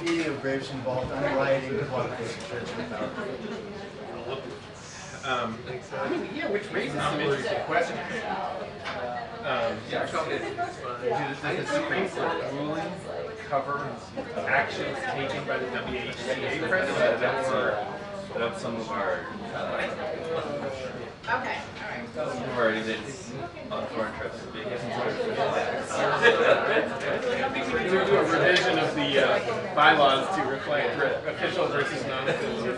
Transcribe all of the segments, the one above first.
meaning of grapes involved unrioting cooperative church without. Yeah, which raises some interesting questions. Does the Supreme Court ruling cover actions taken by the WHCA president That's some of our Okay, our events on foreign trips. to do a revision of the bylaws to reflect official versus non-official.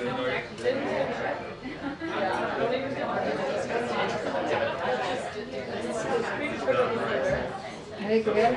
Hey, good.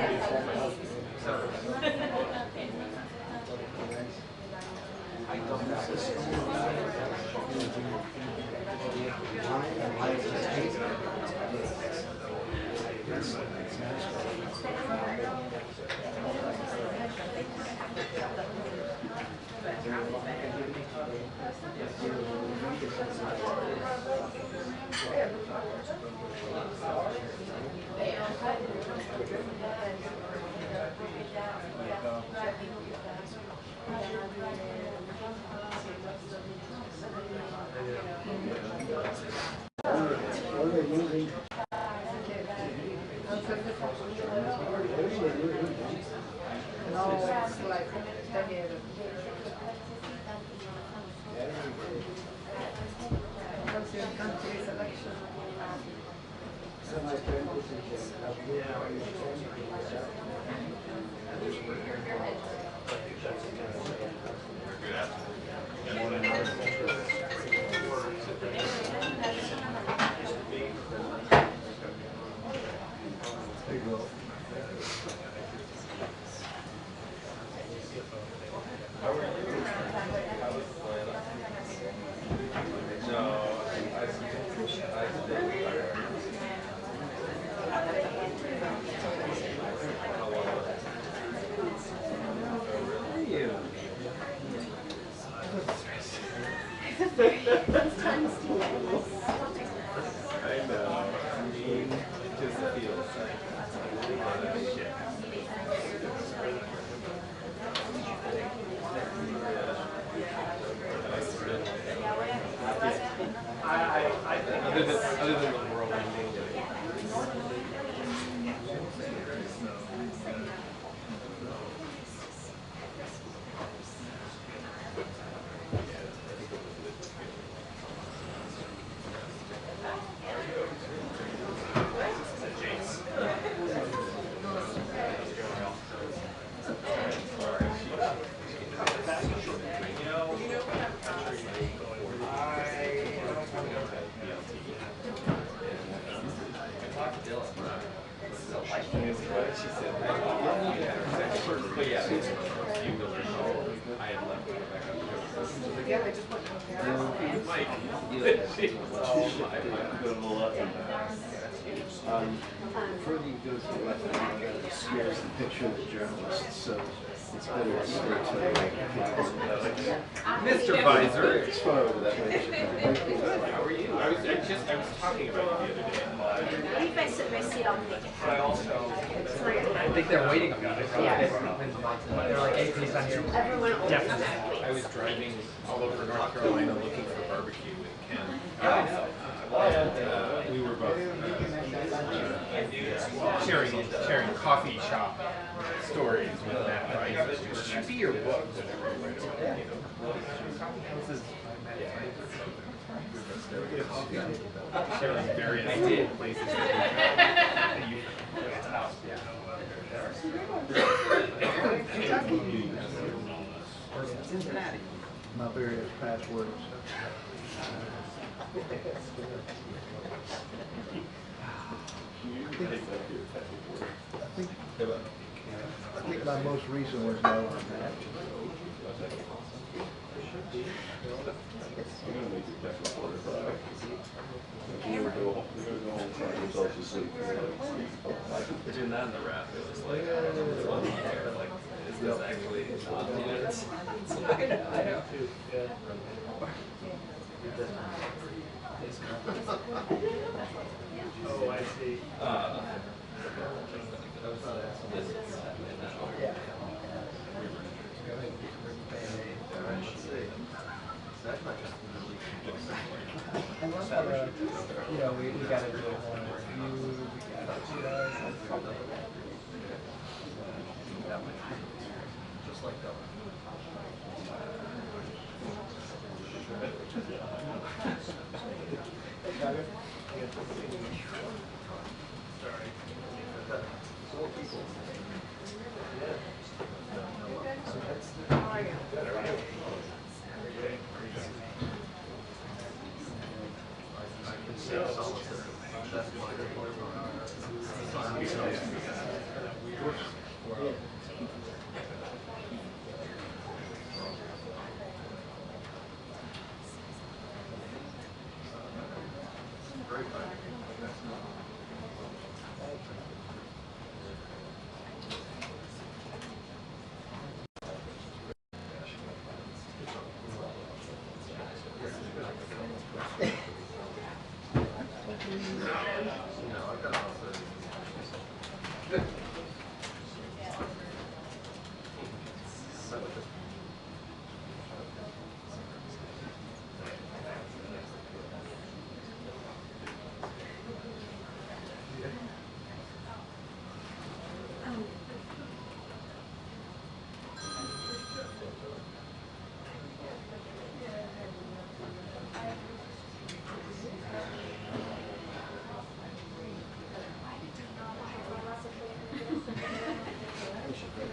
Other than the world ending. Before you go to the left, here's the picture of the journalist, so it's better to stay to Mr. Visor. it's far over that way. How are you? I was talking about you the other day. I think they're waiting on me. They're like, hey, please on here. Definitely. I was driving all over North Carolina looking for barbecue with Ken. We were both sharing coffee shop stories with Matt. Right? It should be your book. Sharing various places. Cincinnati. My various passwords. I think my most recent was no on that. Between that and the rap, it was like, is this actually minutes? I know. Oh, I see. you know, we got to do a whole review. We got to do that. Just like that.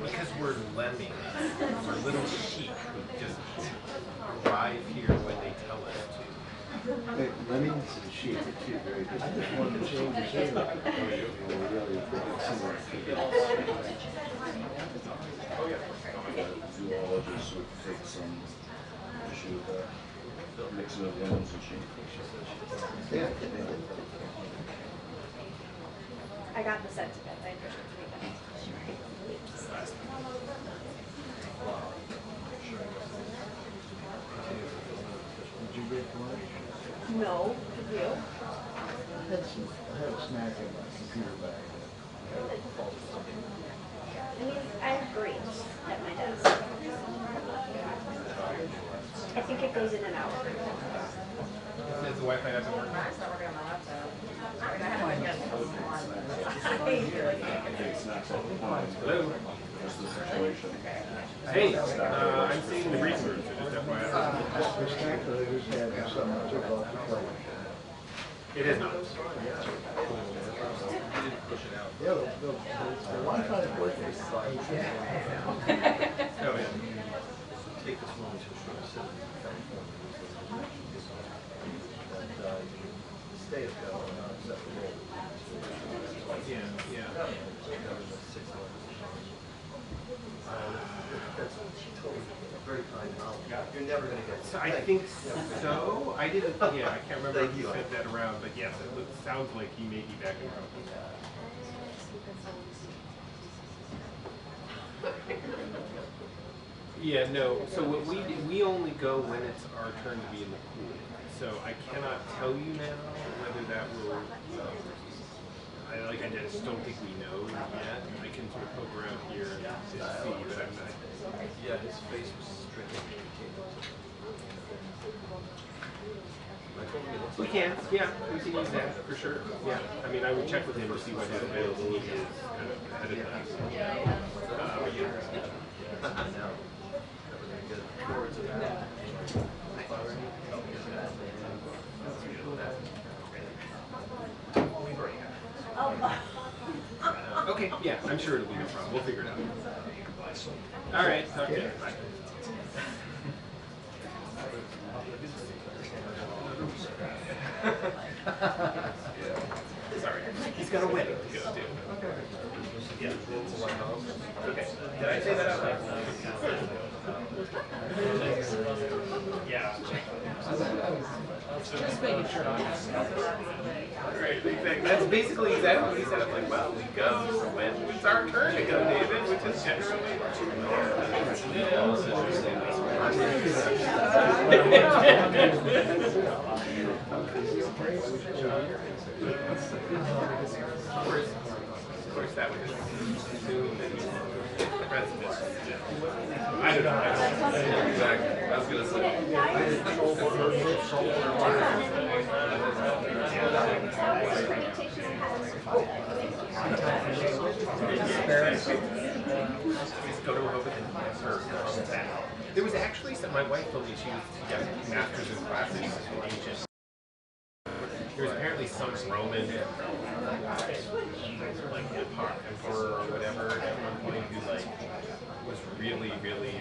Because we're lemmings, we're little sheep who just arrive here when they tell us to. Hey, lemmings and sheep are two very good. I just wanted to change the shape. We're really big similar figures. Zoologists would take some issue with that, mixing of lemons and sheep. Yeah. I got the sentiment. I appreciate it. Did you get lunch? No, you? I had a snack in my computer bag. I mean, I have grapes at my desk. I think it goes in and out. Says the Wi-Fi doesn't work. It's not working on my laptop. I Hello. What's the situation? Hey, I'm seeing the research. Just FYI. The snack that I just had was something I took off the plate. It is not. Yeah, the Wi-Fi is working. Oh yeah. Take this moment to show us stay at go and not accept the role. Yeah. That's totally very kind knowledge. You're never going to get. So I think so. I didn't. Yeah, I can't remember Thank if you. you sent that around, but yes, it sounds like he may be back in Rome. Yeah, no. So what we only go when it's our turn to be in the pool. So I cannot tell you now whether that will. I just don't think we know yet. I can sort of poke around here and see, but I'm not. Yeah, his face was stricken. We can, yeah, we can use that for sure. Yeah, I mean, I would check with him to see what his availability is kind of ahead of time. Okay, yeah, I'm sure it'll be no problem. We'll figure it out. All right, talk to you. Bye. Sorry, he's got a wedding to go to. Yeah. Okay. Did I say that out loud? Yeah. Just making sure. Right, exactly. That's basically exactly what he said. I'm like, well, we go when it's our turn to go, David, which is generally. Of course, that would assume that he's the president. I don't know. Exactly. I was going to say. Go to Rehoboth and her there was actually some, my wife told me she got masters in classes in ancient. There was apparently some Roman like emperor or whatever at one point who like was really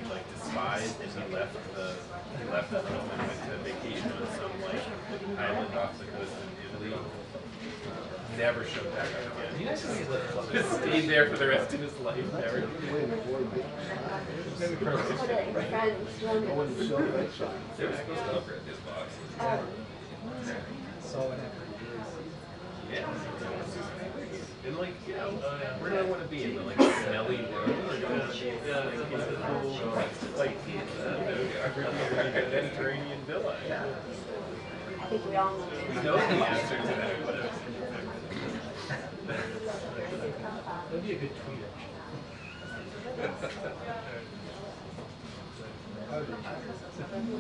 like despised, and he left Rome and went to vacation on some like island off the coast of Italy. Never showed back up again. Just stayed there for the rest of his life. Never. There was stuff in his box. Yeah. And like, you know, where do I want to be? In the like smelly world? Like, a Mediterranean villa. I think we all know. We know the answer to that. That'd be a good tweet, actually.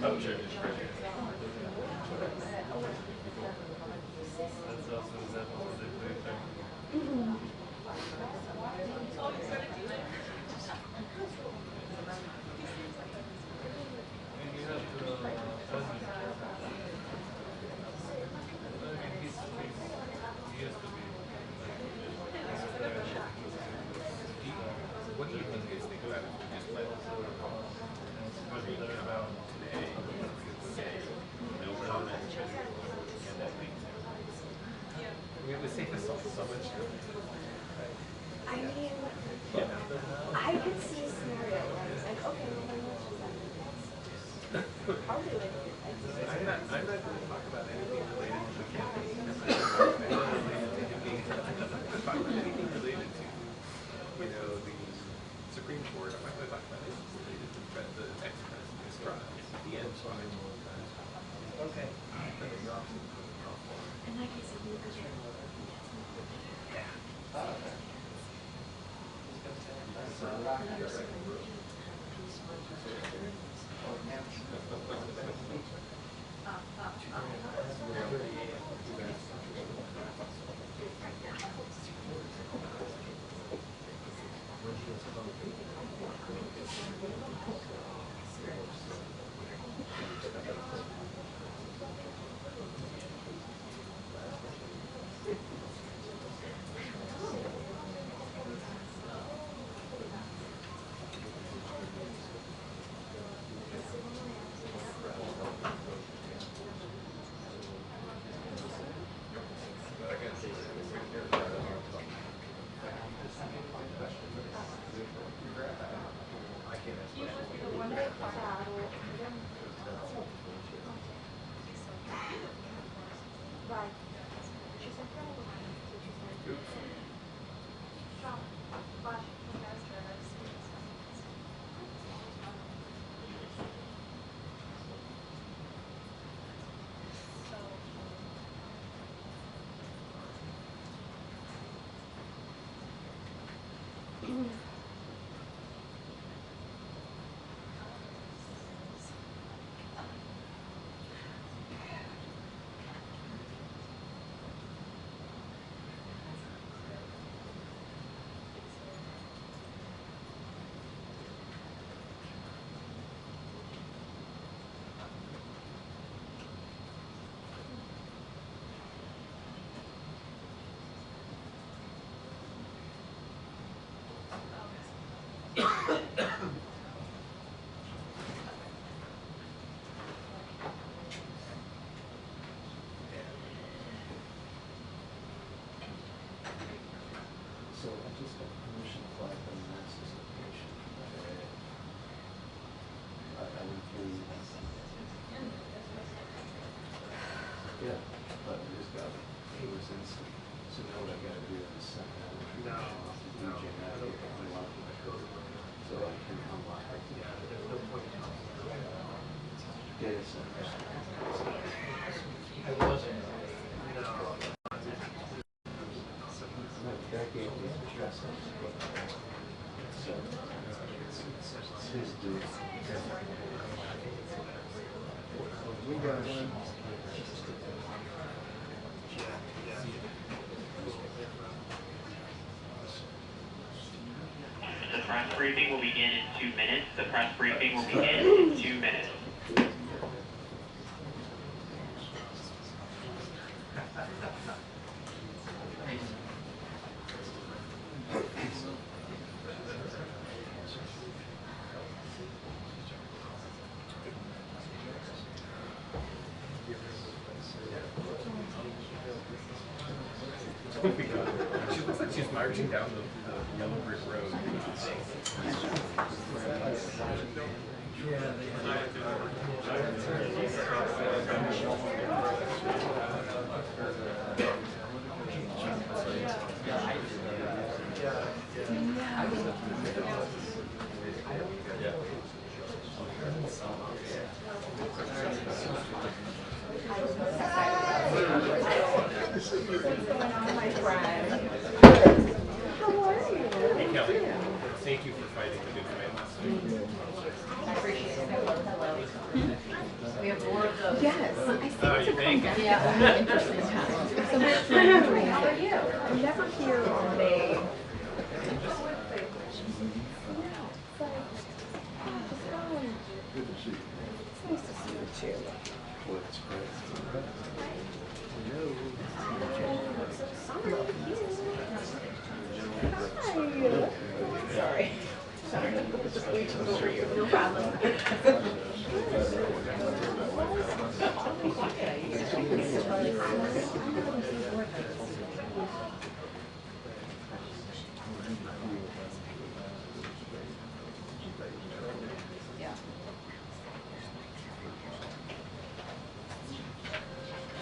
Oh, sure. That's also an example of the thing. And you have he used to be. What do you think is the about it? Just like what do you learn about today? Say no comment and that makes sense. We have to say this all so much. I mean, I could see a scenario where I was like, okay, well, then let's just I'll do it. I'm not going to talk about anything related to the campaign. I'm not related to him being. I'm not going to talk about anything related to, you know, the Supreme Court. I'm not going to talk about anything related to the ex-president's trial. The end. Okay. And like I said, we could So I just got permission to fly from the Max's location. I went through. Yeah, but I just got it. It was instant. So now what I gotta do is send that. No. So I can unlock it. Yeah, there's no point in Yeah, so. I wasn't. No. That gave me the stress. So, it's his dude. We got one. Yeah. briefing will begin in 2 minutes. The press briefing will begin in 2 minutes. She looks like she's marching down the yellow brick road. Hey Kelly, thank you for fighting the good fight last week. I appreciate it. Hello. We have more of those. Yes, I You think? Yeah, interesting times. So much fun. How are you? I'm never here on a. Good to see you. It's nice to see you too. Well, it's great. Sorry. Sorry. Just reaching over you. No problem.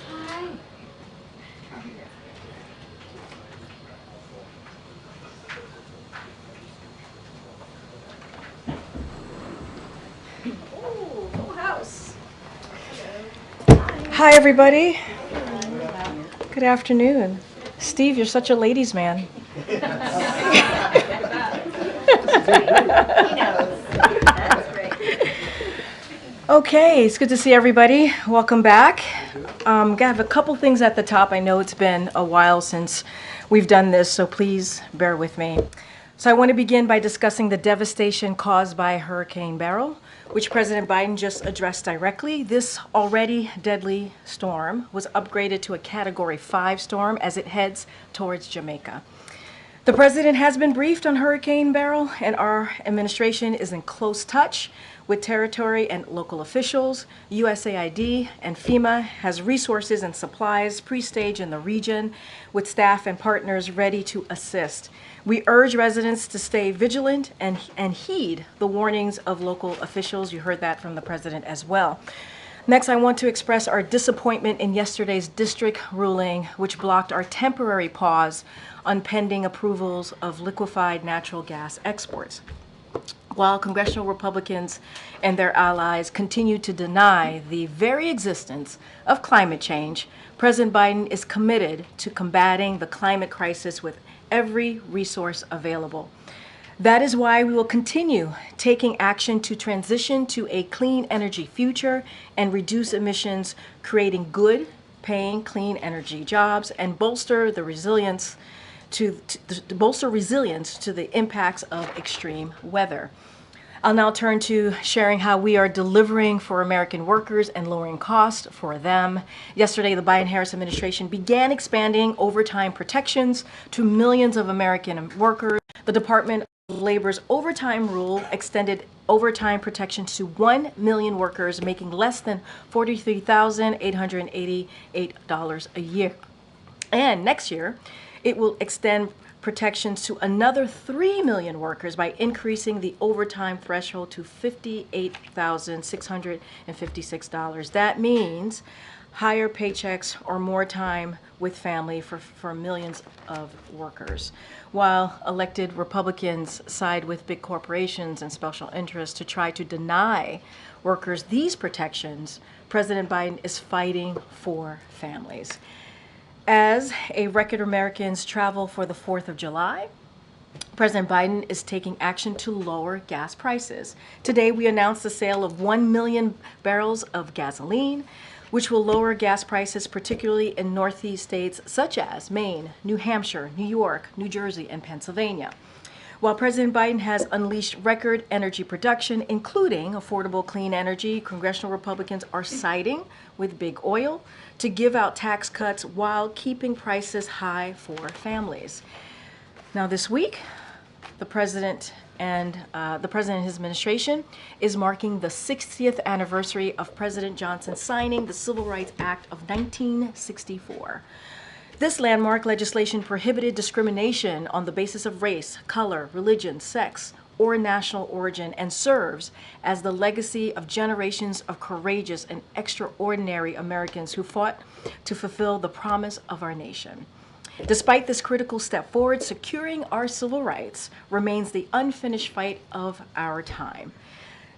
Hi. Oh, full house. Hi, everybody. Good afternoon. Steve, you're such a ladies' man. He knows. That's great. Okay, it's good to see everybody. Welcome back. I have a couple things at the top. I know it's been a while since we've done this, so please bear with me. So I want to begin by discussing the devastation caused by Hurricane Beryl, which President Biden just addressed directly. This already deadly storm was upgraded to a Category 5 storm as it heads towards Jamaica. The president has been briefed on Hurricane Beryl, and our administration is in close touch with territory and local officials. USAID and FEMA has resources and supplies pre-staged in the region with staff and partners ready to assist. We urge residents to stay vigilant and heed the warnings of local officials. You heard that from the president as well. Next, I want to express our disappointment in yesterday's district ruling, which blocked our temporary pause on pending approvals of liquefied natural gas exports. While congressional Republicans and their allies continue to deny the very existence of climate change, President Biden is committed to combating the climate crisis with every resource available. That is why we will continue taking action to transition to a clean energy future and reduce emissions, creating good, paying clean energy jobs, and bolster resilience to the impacts of extreme weather. I'll now turn to sharing how we are delivering for American workers and lowering costs for them. Yesterday, the Biden-Harris administration began expanding overtime protections to millions of American workers. The Department of Labor's overtime rule extended overtime protection to 1 million workers making less than $43,888 a year. And next year, it will extend protections to another 3 million workers by increasing the overtime threshold to $58,656. That means higher paychecks or more time with family for millions of workers. While elected Republicans side with big corporations and special interests to try to deny workers these protections, President Biden is fighting for families. As a record Americans travel for the 4th of July, President Biden is taking action to lower gas prices. Today, we announced the sale of 1 million barrels of gasoline, which will lower gas prices, particularly in Northeast states such as Maine, New Hampshire, New York, New Jersey, and Pennsylvania. While President Biden has unleashed record energy production, including affordable clean energy, congressional Republicans are siding with big oil to give out tax cuts while keeping prices high for families. Now this week, the president and his administration is marking the 60th anniversary of President Johnson signing the Civil Rights Act of 1964. This landmark legislation prohibited discrimination on the basis of race, color, religion, sex, or national origin, and serves as the legacy of generations of courageous and extraordinary Americans who fought to fulfill the promise of our nation. Despite this critical step forward, securing our civil rights remains the unfinished fight of our time.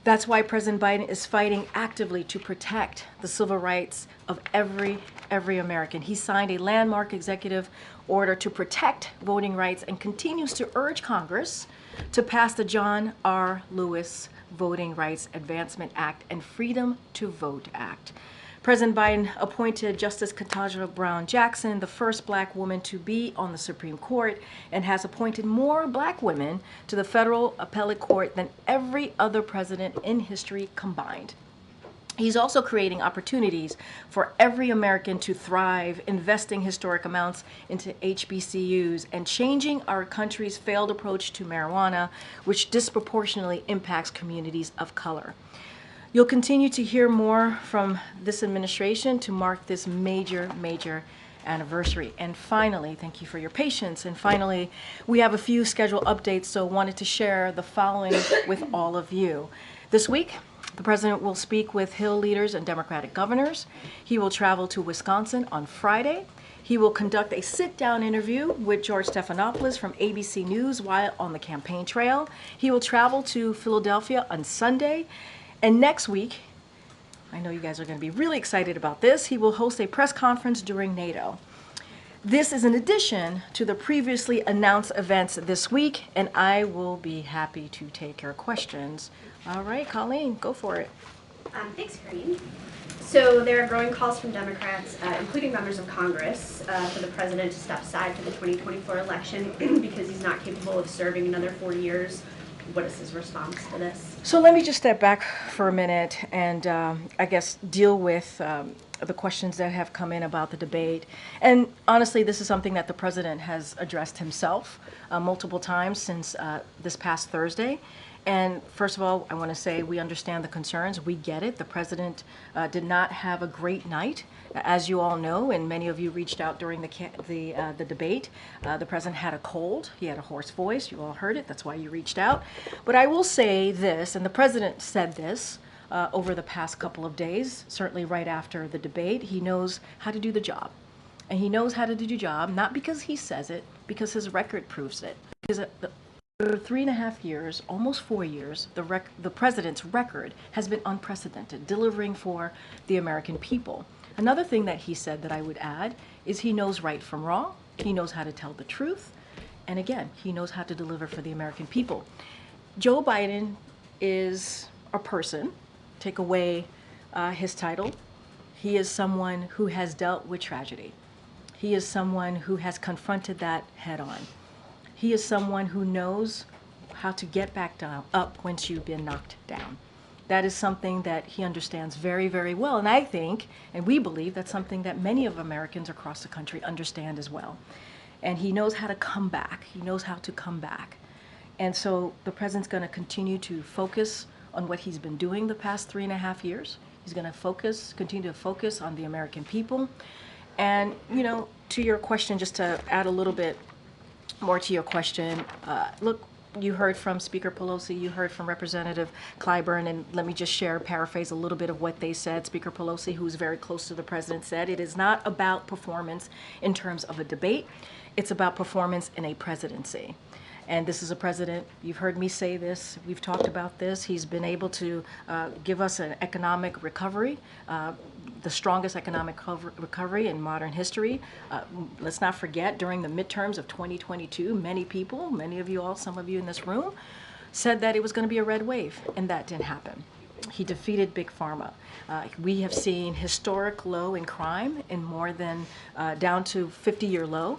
That's why President Biden is fighting actively to protect the civil rights of every American. He signed a landmark executive order to protect voting rights and continues to urge Congress to pass the John R. Lewis Voting Rights Advancement Act and Freedom to Vote Act. President Biden appointed Justice Ketanji Brown Jackson, the first black woman to be on the Supreme Court, and has appointed more black women to the federal appellate court than every other president in history combined. He's also creating opportunities for every American to thrive, investing historic amounts into HBCUs, and changing our country's failed approach to marijuana, which disproportionately impacts communities of color. You'll continue to hear more from this administration to mark this major anniversary. And finally, thank you for your patience. And finally, we have a few schedule updates, so wanted to share the following with all of you. This week, the president will speak with Hill leaders and Democratic governors. He will travel to Wisconsin on Friday. He will conduct a sit-down interview with George Stephanopoulos from ABC News while on the campaign trail. He will travel to Philadelphia on Sunday. And next week, I know you guys are going to be really excited about this, he will host a press conference during NATO. This is in addition to the previously announced events this week, and I will be happy to take your questions. All right, Colleen, go for it. Thanks, Karine. So there are growing calls from Democrats, including members of Congress, for the president to step aside for the 2024 election because he's not capable of serving another 4 years. What is his response to this? So let me just step back for a minute and I guess deal with the questions that have come in about the debate. And honestly, this is something that the president has addressed himself multiple times since this past Thursday. And first of all, I want to say we understand the concerns. We get it. The president did not have a great night, as you all know, and many of you reached out during the debate. The president had a cold. He had a hoarse voice. You all heard it. That's why you reached out. But I will say this, and the president said this over the past couple of days, certainly right after the debate. He knows how to do the job. And he knows how to do the job, not because he says it, because his record proves it. Because for 3.5 years, almost 4 years, the president's record has been unprecedented, delivering for the American people. Another thing that he said that I would add is he knows right from wrong, he knows how to tell the truth, and again, he knows how to deliver for the American people. Joe Biden is a person, take away his title, he is someone who has dealt with tragedy. He is someone who has confronted that head on. He is someone who knows how to get back up once you've been knocked down. That is something that he understands very well. And I think, and we believe, that's something that many of Americans across the country understand as well. And he knows how to come back. He knows how to come back. And so the president's going to continue to focus on what he's been doing the past 3.5 years. He's going to continue to focus on the American people. And, you know, to your question, just to add a little bit more to your question, look, you heard from Speaker Pelosi, you heard from Representative Clyburn, and let me just paraphrase a little bit of what they said. Speaker Pelosi, who's very close to the president, said it is not about performance in terms of a debate, it's about performance in a presidency. And this is a president, you've heard me say this, we've talked about this, he's been able to give us an economic recovery, the strongest economic recovery in modern history. Let's not forget, during the midterms of 2022, many people, many of you all, some of you in this room, said that it was going to be a red wave, and that didn't happen. He defeated Big Pharma. We have seen historic low in crime in more than down to 50-year low.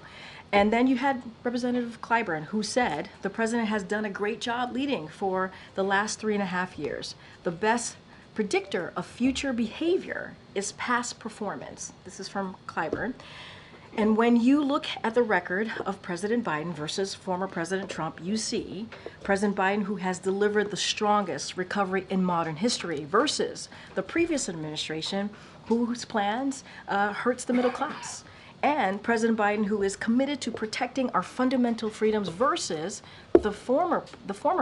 And then you had Representative Clyburn, who said the president has done a great job leading for the last 3.5 years. The best predictor of future behavior is past performance. This is from Clyburn. And when you look at the record of President Biden versus former President Trump, you see President Biden, who has delivered the strongest recovery in modern history, versus the previous administration, whose plans hurts the middle class. And President Biden, who is committed to protecting our fundamental freedoms, versus the former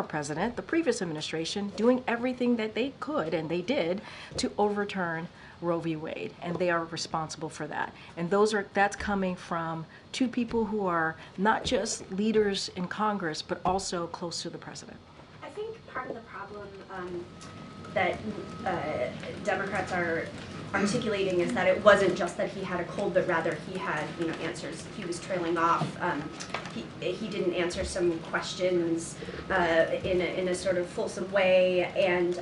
president, the previous administration, doing everything that they could, and they did, to overturn Roe v. Wade, and they are responsible for that. And that's coming from two people who are not just leaders in Congress, but also close to the president. I think part of the problem that Democrats are articulating is that it wasn't just that he had a cold, but rather he had, answers. He was trailing off. He didn't answer some questions in a sort of fulsome way. And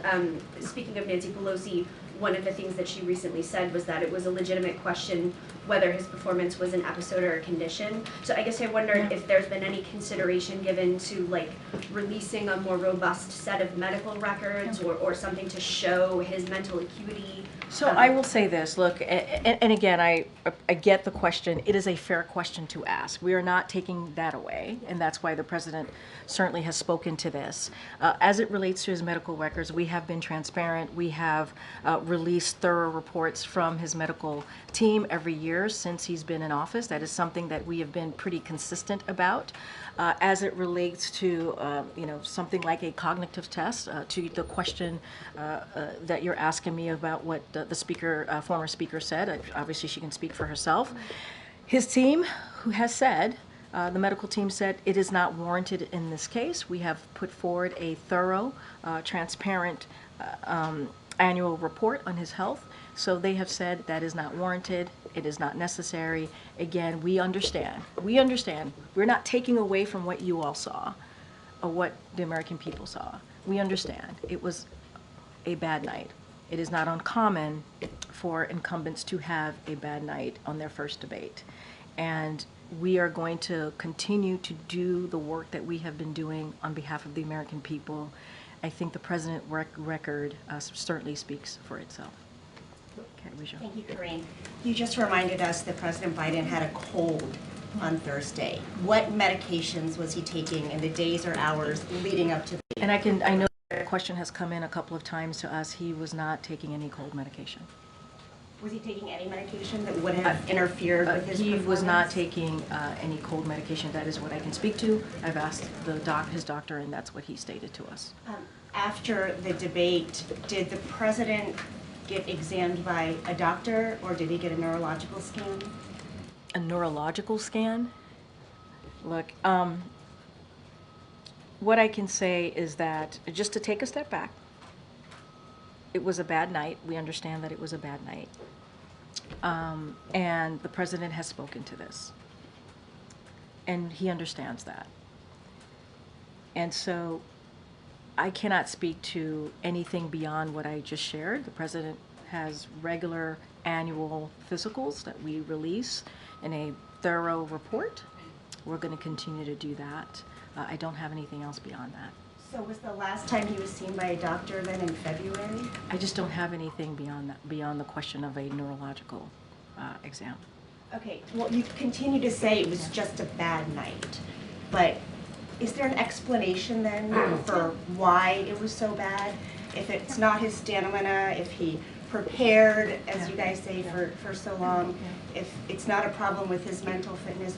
speaking of Nancy Pelosi, one of the things that she recently said was that it was a legitimate question whether his performance was an episode or a condition. So I guess I wondered if there's been any consideration given to releasing a more robust set of medical records or something to show his mental acuity. So I will say this, look, and again, I get the question. It is a fair question to ask. We are not taking that away, and that's why the president certainly has spoken to this. As it relates to his medical records, we have been transparent. We have released thorough reports from his medical team every year since he's been in office. That is something that we have been pretty consistent about. As it relates to, something like a cognitive test, to the question that you're asking me about what the speaker, former speaker said. Obviously, she can speak for herself. His team, who has said, the medical team said it is not warranted in this case. We have put forward a thorough, transparent annual report on his health. So they have said that is not warranted. It is not necessary. Again, we understand. We understand. We're not taking away from what you all saw or what the American people saw. We understand. It was a bad night. It is not uncommon for incumbents to have a bad night on their first debate. And we are going to continue to do the work that we have been doing on behalf of the American people. I think the president's record certainly speaks for itself. Okay, Risha. Thank you, Karine. You just reminded us that President Biden had a cold on Thursday. What medications was he taking in the days or hours leading up to the... And I know that question has come in a couple of times to us. He was not taking any cold medication. Was he taking any medication that would have interfered with his performance? He was not taking any cold medication. That is what I can speak to. I've asked his doctor, and that's what he stated to us. After the debate, did the president get examined by a doctor, or did he get a neurological scan? A neurological scan? Look, what I can say is that, just to take a step back, it was a bad night. We understand that it was a bad night. And the president has spoken to this. And he understands that. And so I cannot speak to anything beyond what I just shared. The president has regular annual physicals that we release in a thorough report. We're going to continue to do that. I don't have anything else beyond that. So was the last time he was seen by a doctor then in February? I just don't have anything beyond that, beyond the question of a neurological exam. Okay, well, you continue to say it was just a bad night, but is there an explanation then for why it was so bad? If it's not his stamina, if he prepared, as you guys say, for so long, if it's not a problem with his mental fitness,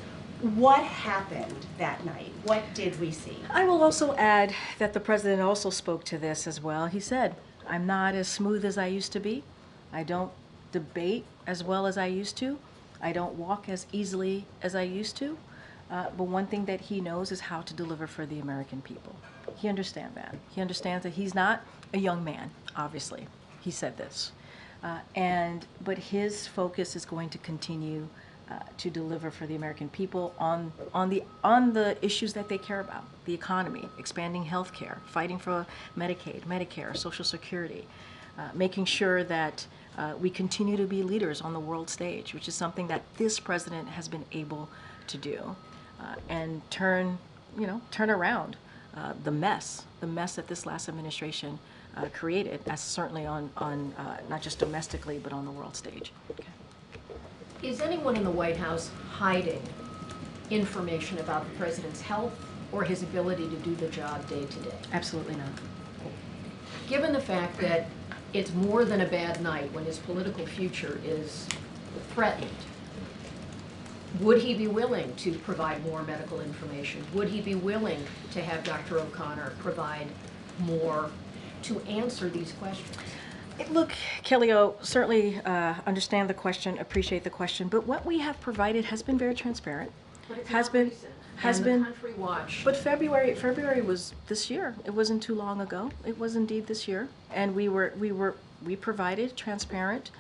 what happened that night? What did we see? I will also add that the president also spoke to this as well. He said, I'm not as smooth as I used to be. I don't debate as well as I used to. I don't walk as easily as I used to. But one thing that he knows is how to deliver for the American people. He understands that. He understands that he's not a young man, obviously. He said this. But his focus is going to continue to deliver for the American people on the issues that they care about: the economy, expanding health care, fighting for Medicaid, Medicare, Social Security, making sure that we continue to be leaders on the world stage, which is something that this president has been able to do. and turn around the mess that this last administration created, as certainly on not just domestically, but on the world stage. Okay. Is anyone in the White House hiding information about the president's health or his ability to do the job day to day? Absolutely not. Given the fact that it's more than a bad night when his political future is threatened, would he be willing to provide more medical information? Would he be willing to have Dr. O'Connor provide more to answer these questions? Look, Kelly-O, certainly understand the question, appreciate the question, but what we have provided has been very transparent. But it's has not been recent. has and been the country watch. But February was this year. It wasn't too long ago. It was indeed this year, and we provided transparent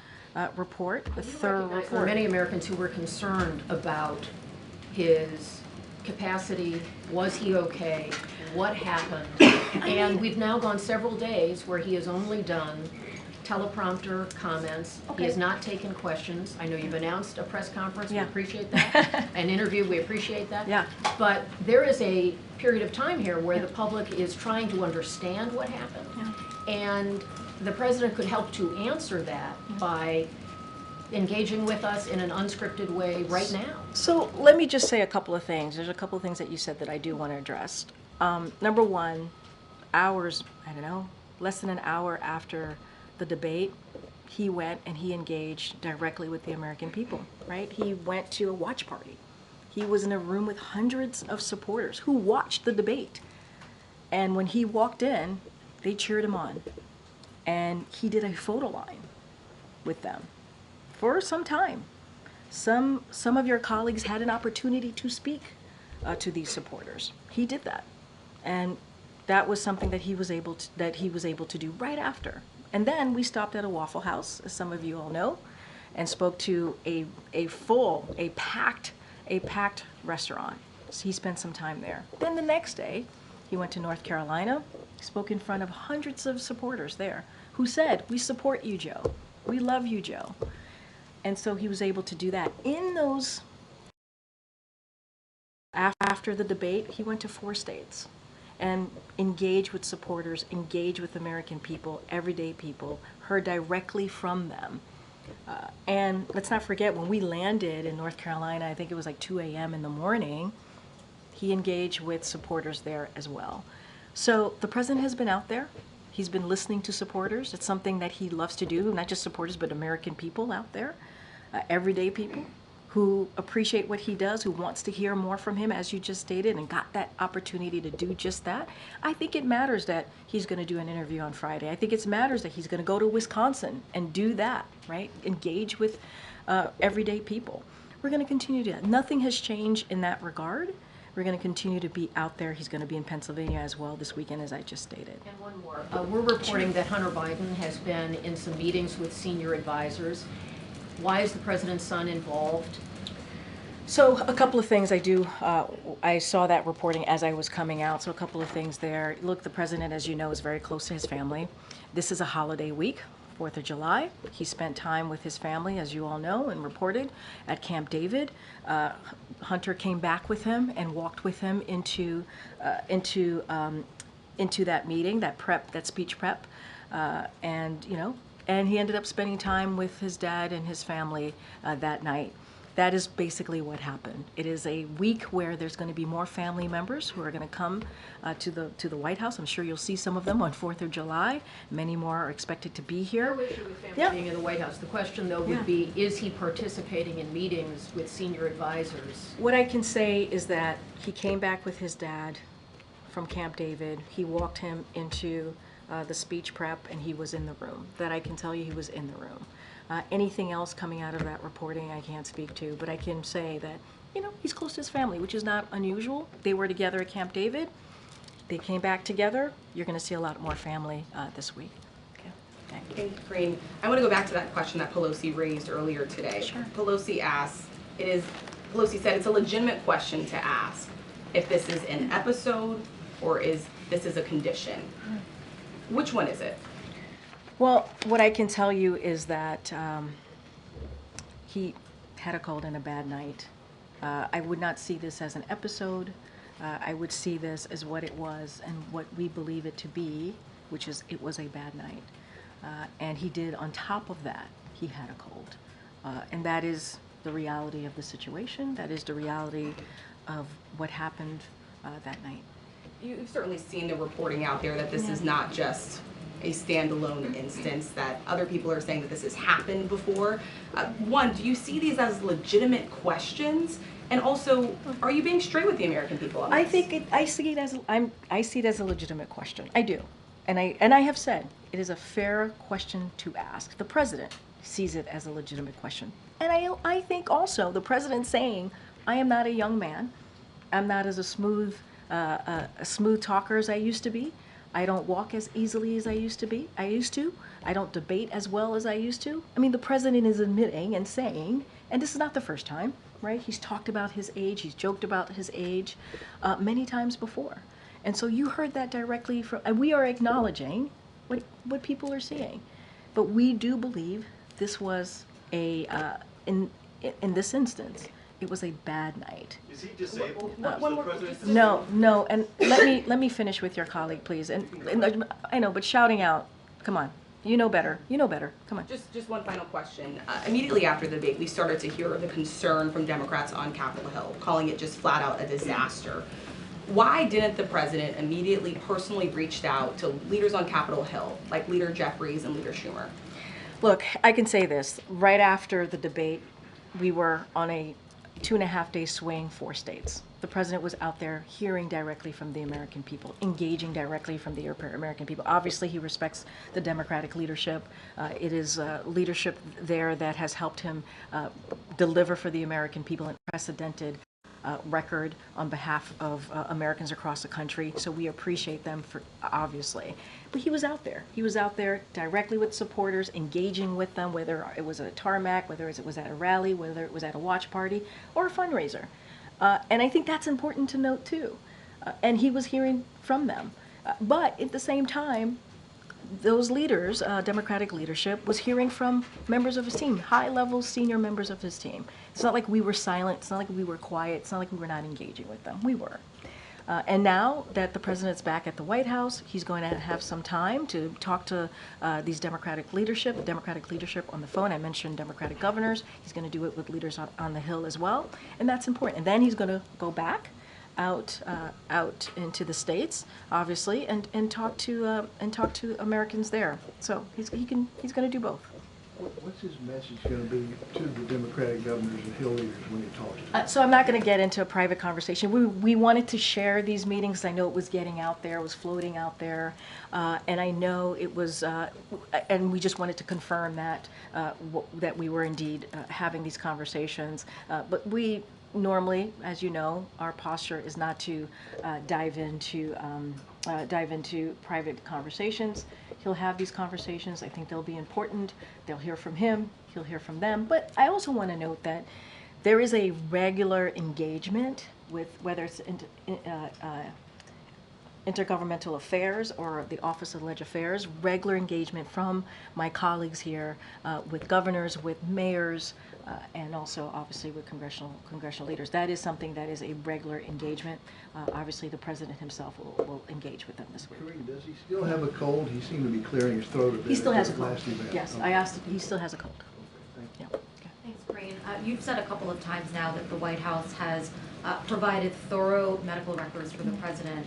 report, a thorough There report. are many Americans who were concerned about his capacity. Was he okay? What happened? And we've now gone several days where he has only done teleprompter comments. He has not taken questions. I know you've announced a press conference. Yeah. We appreciate that. An interview. We appreciate that. Yeah. But there is a period of time here where the public is trying to understand what happened. Yeah. And the president could help to answer that by engaging with us in an unscripted way right now. So let me just say a couple of things. There's a couple of things that you said that I do want to address. Number one, less than an hour after the debate, he went and he engaged directly with the American people, right? He went to a watch party. He was in a room with hundreds of supporters who watched the debate. And when he walked in, they cheered him on. And he did a photo line with them for some time. Some of your colleagues had an opportunity to speak to these supporters. He did that. And that was something that he was able to do right after. And then we stopped at a Waffle House, as some of you all know, and spoke to a packed restaurant. So he spent some time there. Then the next day, he went to North Carolina, spoke in front of hundreds of supporters there who said, "We support you, Joe. We love you, Joe." And so he was able to do that. In those, after the debate, he went to 4 states and engaged with supporters, engaged with American people, everyday people, heard directly from them. And let's not forget, when we landed in North Carolina, I think it was like 2 a.m. in the morning, he engaged with supporters there as well. So the president has been out there. He's been listening to supporters. It's something that he loves to do, not just supporters, but American people out there, everyday people who appreciate what he does, who wants to hear more from him, as you just stated, and got that opportunity to do just that. I think it matters that he's going to do an interview on Friday. I think it matters that he's going to go to Wisconsin and do that, right? Engage with everyday people. We're going to continue to do that. Nothing has changed in that regard. We're going to continue to be out there. He's going to be in Pennsylvania as well this weekend, as I just stated. And one more. We're reporting that Hunter Biden has been in some meetings with senior advisors. Why is the president's son involved? So a couple of things I saw that reporting as I was coming out, so a couple of things there. Look, the president, as you know, is very close to his family. This is a holiday week, 4th of July. He spent time with his family, as you all know, and reported at Camp David. Hunter came back with him and walked with him into that meeting, that speech prep, and he ended up spending time with his dad and his family that night. That is basically what happened. It is a week where there's going to be more family members who are going to come to the White House. I'm sure you'll see some of them on 4th of July. Many more are expected to be here. No issue with family being in the White House. The question, though, would be, is he participating in meetings with senior advisors? What I can say is that he came back with his dad from Camp David. He walked him into the speech prep, and he was in the room. That I can tell you, he was in the room. Anything else coming out of that reporting I can't speak to, but I can say that, he's close to his family, which is not unusual. They were together at Camp David. They came back together. You're going to see a lot more family this week. Okay. Okay, Karine, I want to go back to that question that Pelosi raised earlier today. Sure. Pelosi said it's a legitimate question to ask if this is an episode or this is a condition. Which one is it? Well, what I can tell you is that he had a cold and a bad night, I would not see this as an episode. I would see this as what it was and what we believe it to be, which is it was a bad night. And he did, on top of that, he had a cold. And that is the reality of the situation. That is the reality of what happened that night. You've certainly seen the reporting out there that this is not just a standalone instance, that other people are saying that this has happened before. One, do you see these as legitimate questions? And also, are you being straight with the American people on this? I see it as a legitimate question. I do. And I have said it is a fair question to ask. The president sees it as a legitimate question. And I think also the president saying, I am not a young man. I'm not as a smooth talker as I used to be. I don't walk as easily as I used to. I don't debate as well as I used to. I mean, the president is admitting and saying, and this is not the first time, right? He's talked about his age. He's joked about his age many times before. And so you heard that directly from, and we are acknowledging what people are seeing. But we do believe this was in this instance, it was a bad night. Is he disabled? No, and let me finish with your colleague, please. And I know, but shouting out, come on, you know better, come on. Just one final question. Immediately after the debate, we started to hear the concern from Democrats on Capitol Hill, calling it just flat out a disaster. Why didn't the president immediately personally reach out to leaders on Capitol Hill, like Leader Jeffries and Leader Schumer? Look, I can say this. Right after the debate, we were on a 2.5-day swing, 4 states. The president was out there hearing directly from the American people, engaging directly from the American people. Obviously, he respects the Democratic leadership. It is leadership there that has helped him deliver for the American people an unprecedented record on behalf of Americans across the country. So we appreciate them for, obviously. But he was out there. He was out there directly with supporters, engaging with them, whether it was at a tarmac, whether it was at a rally, whether it was at a watch party or a fundraiser. And I think that's important to note too. And he was hearing from them. But at the same time, those leaders, Democratic leadership, was hearing from members of his team, high-level senior members of his team. It's not like we were silent. It's not like we were quiet. It's not like we were not engaging with them. We were. And now that the president's back at the White House, he's going to have some time to talk to these Democratic leadership on the phone. I mentioned Democratic governors. He's going to do it with leaders on the Hill as well. And that's important. And then he's going to go back out into the states, obviously, and talk to Americans there. So he's going to do both. What's his message going to be to the Democratic governors and Hill leaders when he talks to them? So I'm not going to get into a private conversation. We wanted to share these meetings. I know it was getting out there, it was floating out there, and I know it was, and we just wanted to confirm that that we were indeed having these conversations. But we normally, as you know, our posture is not to dive into private conversations. He'll have these conversations. I think they'll be important. They'll hear from him. He'll hear from them. But I also want to note that there is a regular engagement with whether it's intergovernmental affairs or the Office of Legislative Affairs, regular engagement from my colleagues here with governors, with mayors, and also obviously with congressional leaders. That is something that is a regular engagement. Obviously the president himself will engage with them this week. Karine, does he still have a cold? He seemed to be clearing his throat a bit. He still has a cold. Last event. Yes, okay. I asked, he still has a cold. Thank you. Yeah. Okay. Thanks, Karine. You've said a couple of times now that the White House has provided thorough medical records for the president.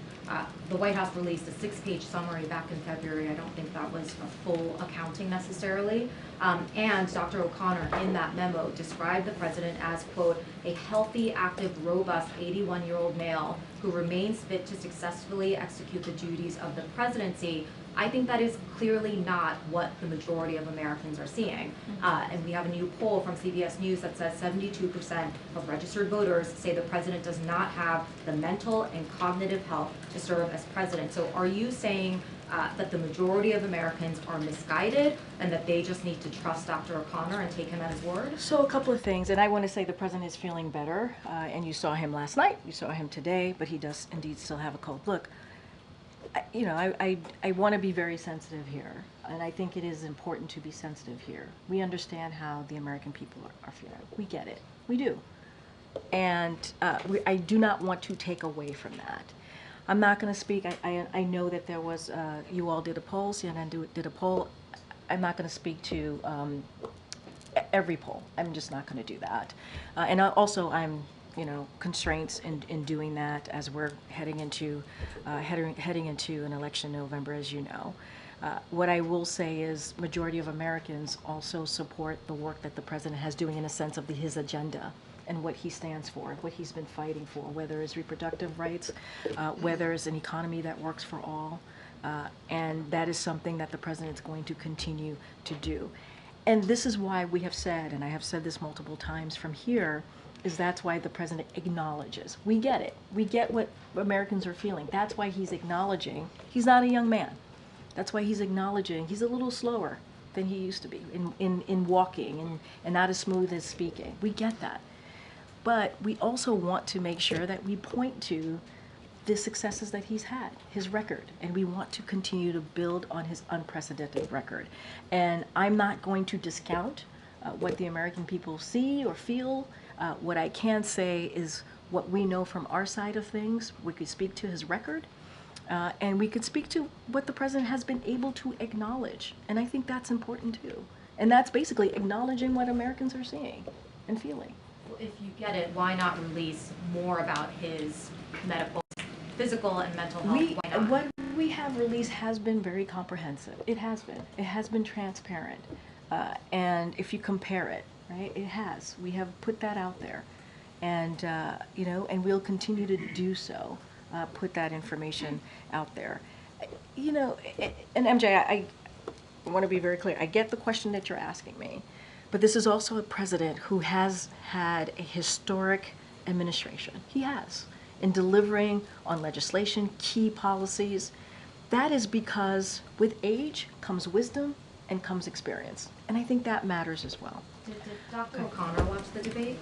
The White House released a 6-page summary back in February. I don't think that was a full accounting necessarily. And Dr. O'Connor in that memo described the president as, quote, a healthy, active, robust 81-year-old male who remains fit to successfully execute the duties of the presidency. I think that is clearly not what the majority of Americans are seeing. And we have a new poll from CBS News that says 72% of registered voters say the president does not have the mental and cognitive health to serve as president. So are you saying that the majority of Americans are misguided and that they just need to trust Dr. O'Connor and take him at his word? So a couple of things, and I want to say the president is feeling better, and you saw him last night, you saw him today, but he does indeed still have a cold. Look, I want to be very sensitive here, and I think it is important to be sensitive here. We understand how the American people are feeling. We get it. We do. And I do not want to take away from that. I'm not going to speak. I know that there was, you all did a poll, CNN did a poll. I'm not going to speak to every poll. I'm just not going to do that. And also, I'm, constraints in doing that as we're heading into an election in November, as you know. What I will say is majority of Americans also support the work that the president has doing in a sense of his agenda and what he stands for, what he's been fighting for, whether it's reproductive rights, whether it's an economy that works for all. And that is something that the president is going to continue to do. And this is why we have said, and I have said this multiple times from here, is that's why the president acknowledges. We get it. We get what Americans are feeling. That's why he's acknowledging. He's not a young man. That's why he's acknowledging. He's a little slower than he used to be in walking and not as smooth as speaking. We get that. But we also want to make sure that we point to the successes that he's had, his record, and we want to continue to build on his unprecedented record. And I'm not going to discount what the American people see or feel. What I can say is what we know from our side of things. We could speak to his record, and we could speak to what the president has been able to acknowledge. And I think that's important too. And that's basically acknowledging what Americans are seeing and feeling. Well, if you get it, why not release more about his medical, physical and mental health? Why not? What we have released has been very comprehensive. It has been. It has been transparent. And if you compare it, right, it has. We have put that out there. And, and we'll continue to do so, put that information out there. And MJ, I want to be very clear. I get the question that you're asking me. But this is also a president who has had a historic administration. He has. In delivering on legislation, key policies. That is because with age comes wisdom and comes experience. And I think that matters as well. Did Dr. O'Connor watch the debate?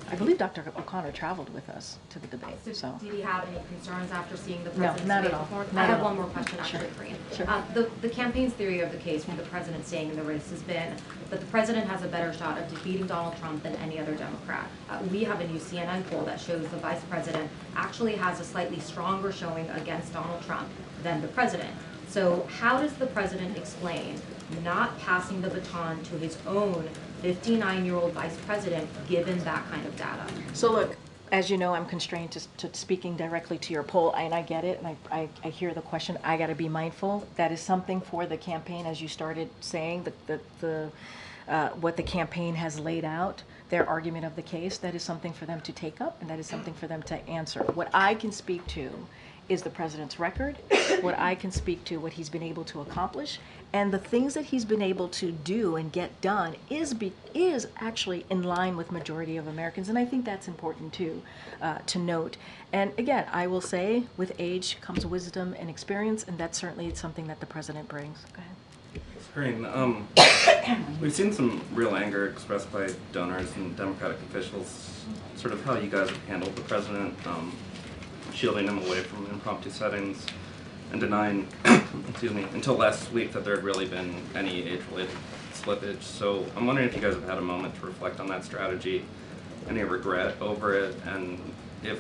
I believe Dr. O'Connor traveled with us to the debate. So did he have any concerns after seeing the No, president's not at debate all. performance? Not I at have all. one more question actually, Karine. Sure. The campaign's theory of the case for the president staying in the race has been that the president has a better shot of defeating Donald Trump than any other Democrat. We have a new CNN poll that shows the vice president actually has a slightly stronger showing against Donald Trump than the president. So how does the president explain not passing the baton to his own 59-year-old vice president given that kind of data? So look, as you know, I'm constrained to speaking directly to your poll, and I get it, and I hear the question. I got to be mindful. That is something for the campaign, as you started saying, what the campaign has laid out, their argument of the case. That is something for them to take up, and that is something for them to answer. What I can speak to is the president's record, what I can speak to, what he's been able to accomplish, and the things that he's been able to do and get done is actually in line with majority of Americans, and I think that's important too, to note. And again, I will say, with age comes wisdom and experience, and that's certainly something that the president brings. Go ahead. Karine, we've seen some real anger expressed by donors and Democratic officials, sort of how you guys have handled the president, shielding him away from impromptu settings and denying, excuse me, until last week that there had really been any age-related slippage. So I'm wondering if you guys have had a moment to reflect on that strategy, any regret over it, and if,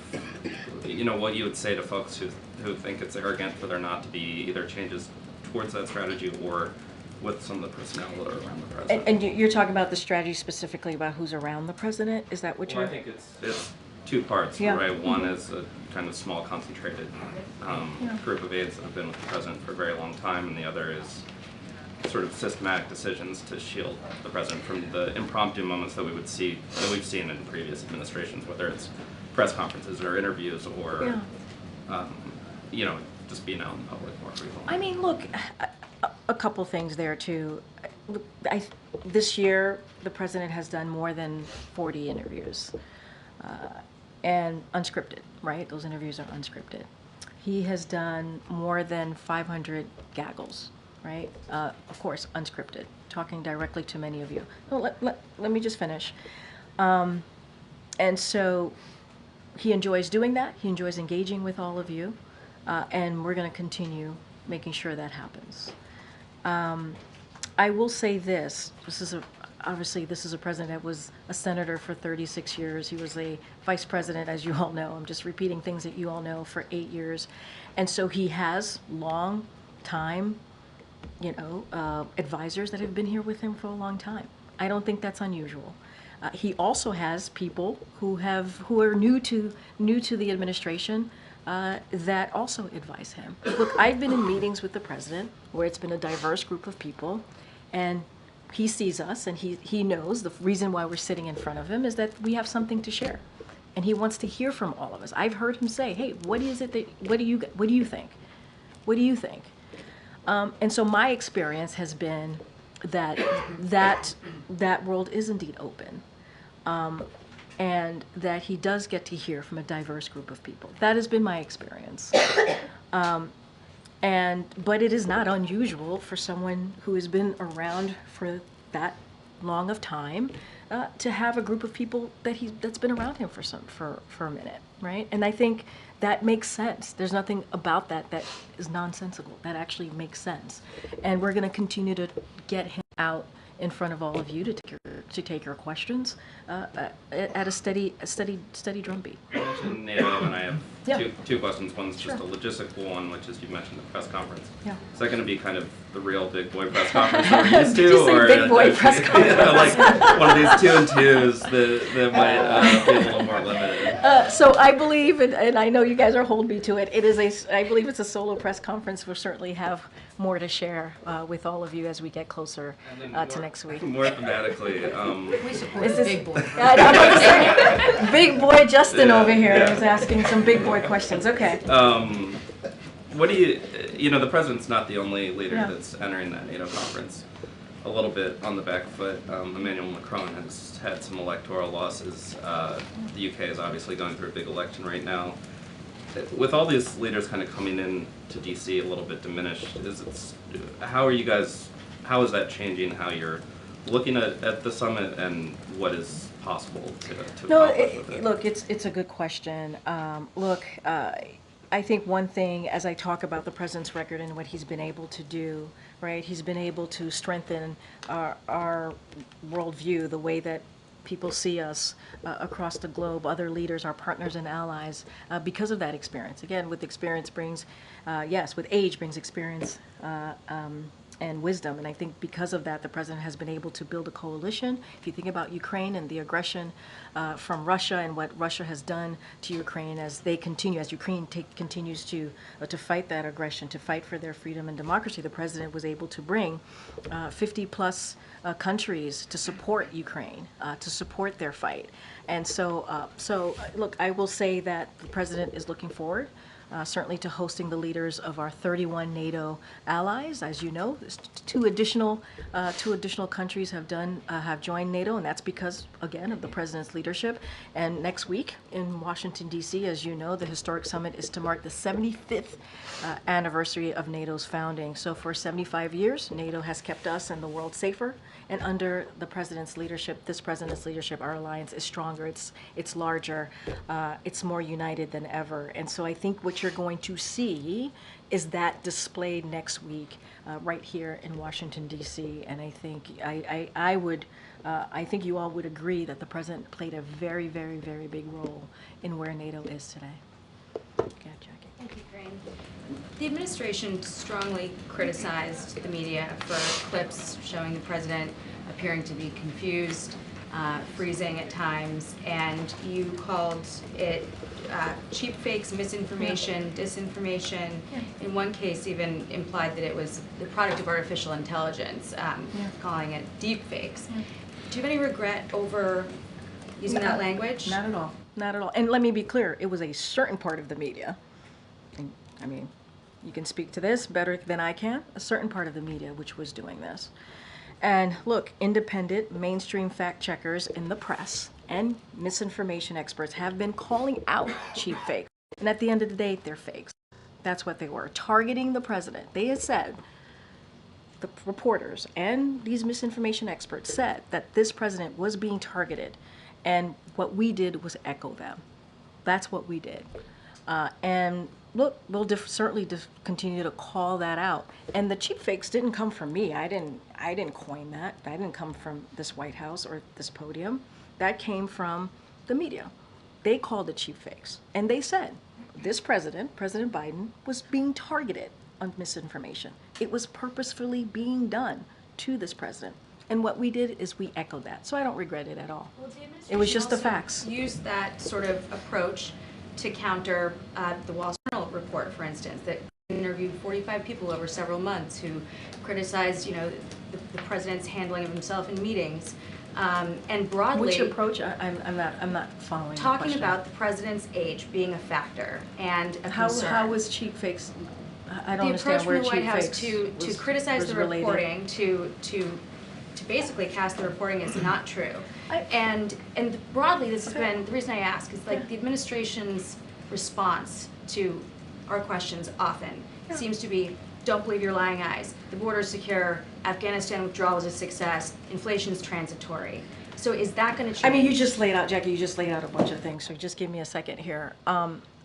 what you would say to folks who think it's arrogant for there not to be either changes towards that strategy or with some of the personnel that are around the president. And you're talking about the strategy specifically about who's around the president? Is that what you're... Well, I think it's two parts, yeah. Right? One is a kind of small, concentrated group of aides that have been with the president for a very long time, and the other is sort of systematic decisions to shield the president from the impromptu moments that we've seen in previous administrations, whether it's press conferences or interviews or, just being out in public more frequently. I mean, look, a couple things there too. This year, the president has done more than 40 interviews. And unscripted, right? Those interviews are unscripted. He has done more than 500 gaggles, right? Of course, unscripted, talking directly to many of you. No, let me just finish. And so he enjoys doing that. He enjoys engaging with all of you. And we're going to continue making sure that happens. I will say this is a obviously, this is a president that was a senator for 36 years. He was a vice president, as you all know. I'm just repeating things that you all know, for 8 years. And so he has long time, advisors that have been here with him for a long time. I don't think that's unusual. He also has people who are new to the administration that also advise him. Look, I've been in meetings with the president where it's been a diverse group of people, and he sees us, and he knows the reason why we're sitting in front of him is that we have something to share, and he wants to hear from all of us. I've heard him say, "Hey, what do you think? What do you think?" And so my experience has been that world is indeed open. And that he does get to hear from a diverse group of people. That has been my experience. But it is not unusual for someone who has been around for that long of time to have a group of people that's been around him for a minute, right? And I think that makes sense. There's nothing about that is nonsensical. That actually makes sense. And we're going to continue to get him out in front of all of you to take your questions at a steady drumbeat. You mentioned NATO, and I have Yeah. two questions. One's just Sure. a logistical one, which is you mentioned the press conference. Yeah. Is that going to be kind of the real big boy press conference that we're used to? Did you say big boy press conference? Like one of these 2-and-2s that might be a little more limited. So I believe, and I know you guys are holding me to it, I believe it's a solo press conference. We'll certainly have more to share with all of you as we get closer to next week. More thematically, We support the big boy. I don't know. Big boy Justin over here Yeah. is asking some big boy questions. Okay. What do the president's not the only leader Yeah. that's entering that NATO conference. A little bit on the back foot, Emmanuel Macron has had some electoral losses. The UK is obviously going through a big election right now. With all these leaders kind of coming in to DC a little bit diminished, how is that changing how you're looking at the summit and what is possible to accomplish with it? Look, it's a good question. I think one thing, as I talk about the president's record and what he's been able to do, right? He's been able to strengthen our worldview, the way that people see us across the globe, other leaders, our partners and allies, because of that experience. Again, with experience brings, with age brings experience and wisdom. And I think because of that, the president has been able to build a coalition. If you think about Ukraine and the aggression from Russia and what Russia has done to Ukraine as Ukraine continues to fight that aggression, to fight for their freedom and democracy, the president was able to bring 50 plus countries to support Ukraine, to support their fight. And so look, I will say that the president is looking forward certainly to hosting the leaders of our 31 NATO allies. As you know, two additional countries have joined NATO, and that's because, again, of the president's leadership. And next week in Washington, D.C., as you know, the historic summit is to mark the 75th anniversary of NATO's founding. So for 75 years, NATO has kept us and the world safer. And under the president's leadership, our alliance is stronger, it's larger, it's more united than ever. And so I think what you're going to see is that displayed next week right here in Washington, D.C. And I think I think you all would agree that the president played a very, very, very big role in where NATO is today. Okay, Jackie. Thank you, Karine. The administration strongly criticized the media for clips showing the president appearing to be confused, freezing at times, and you called it cheap fakes, misinformation, disinformation. In one case, even implied that it was the product of artificial intelligence, calling it deepfakes. Do you have any regret over using that language? Not at all. Not at all. And let me be clear, it was a certain part of the media. I mean, you can speak to this better than I can, a certain part of the media which was doing this. And look, independent mainstream fact checkers in the press and misinformation experts have been calling out cheap fakes. And at the end of the day, they're fakes. That's what they were, targeting the president. They had said, the reporters and these misinformation experts said that this president was being targeted. And what we did was echo them. That's what we did. And look, we'll certainly continue to call that out. And the cheap fakes didn't come from me. I didn't coin that. That didn't come from this White House or this podium. That came from the media. They called it cheap fakes. And they said, this president, President Biden, was being targeted on misinformation. It was purposefully being done to this president. And what we did is we echoed that. So I don't regret it at all. Well, It was just the facts. Used that sort of approach to counter the Wall Street Journal report, for instance, that interviewed 45 people over several months who criticized, the president's handling of himself in meetings, and broadly. Which approach? I'm not following. Talking about the president's age being a factor and a concern. How was cheap fakes? I don't understand where cheap fakes. The approach from the White House to criticize the reporting, to basically cast the reporting as not true. And broadly, this has been, the reason I ask is like the administration's response to our questions often seems to be, don't believe your lying eyes, the border's secure, Afghanistan withdrawal was a success, inflation's transitory. So is that going to change? I mean, you just laid out, Jackie, you just laid out a bunch of things, so just give me a second here.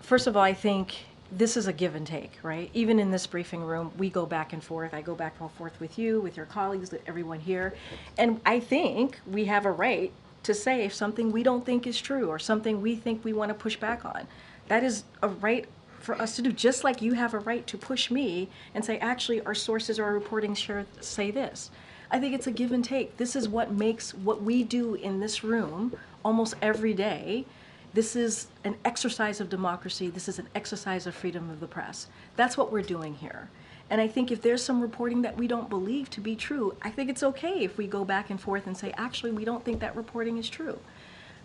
First of all, I think this is a give and take, right? Even in this briefing room, we go back and forth. I go back and forth with you, with your colleagues, with everyone here. And I think we have a right to say if something we don't think is true or something we think we want to push back on. That is a right for us to do, just like you have a right to push me and say, actually, our sources or our reporting say this. I think it's a give and take. This is what makes what we do in this room almost every day. This is an exercise of democracy. This is an exercise of freedom of the press. That's what we're doing here. And I think if there's some reporting that we don't believe to be true, I think it's okay if we go back and forth and say, actually, we don't think that reporting is true,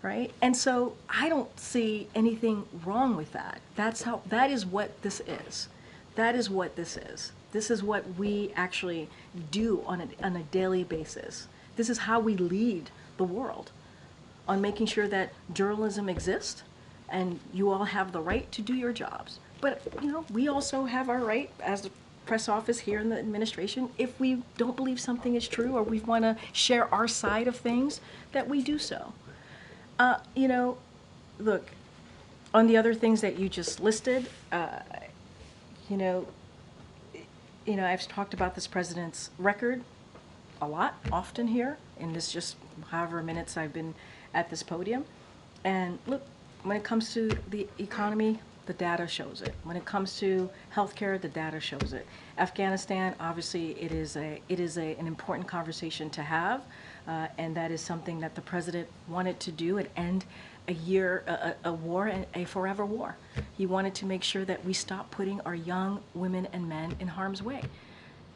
right? And so I don't see anything wrong with that. That is what this is. That is what this is. This is what we actually do on a daily basis. This is how we lead the world, on making sure that journalism exists and you all have the right to do your jobs. But, we also have our right as the press office here in the administration, if we don't believe something is true or we want to share our side of things, that we do so. Look, on the other things that you just listed, I've talked about this president's record a lot, often here, in this just however minutes I've been at this podium. And look, when it comes to the economy, the data shows it. When it comes to healthcare, the data shows it. Afghanistan, obviously, it is an important conversation to have, and that is something that the president wanted to do and end a war, and a forever war. He wanted to make sure that we stop putting our young women and men in harm's way.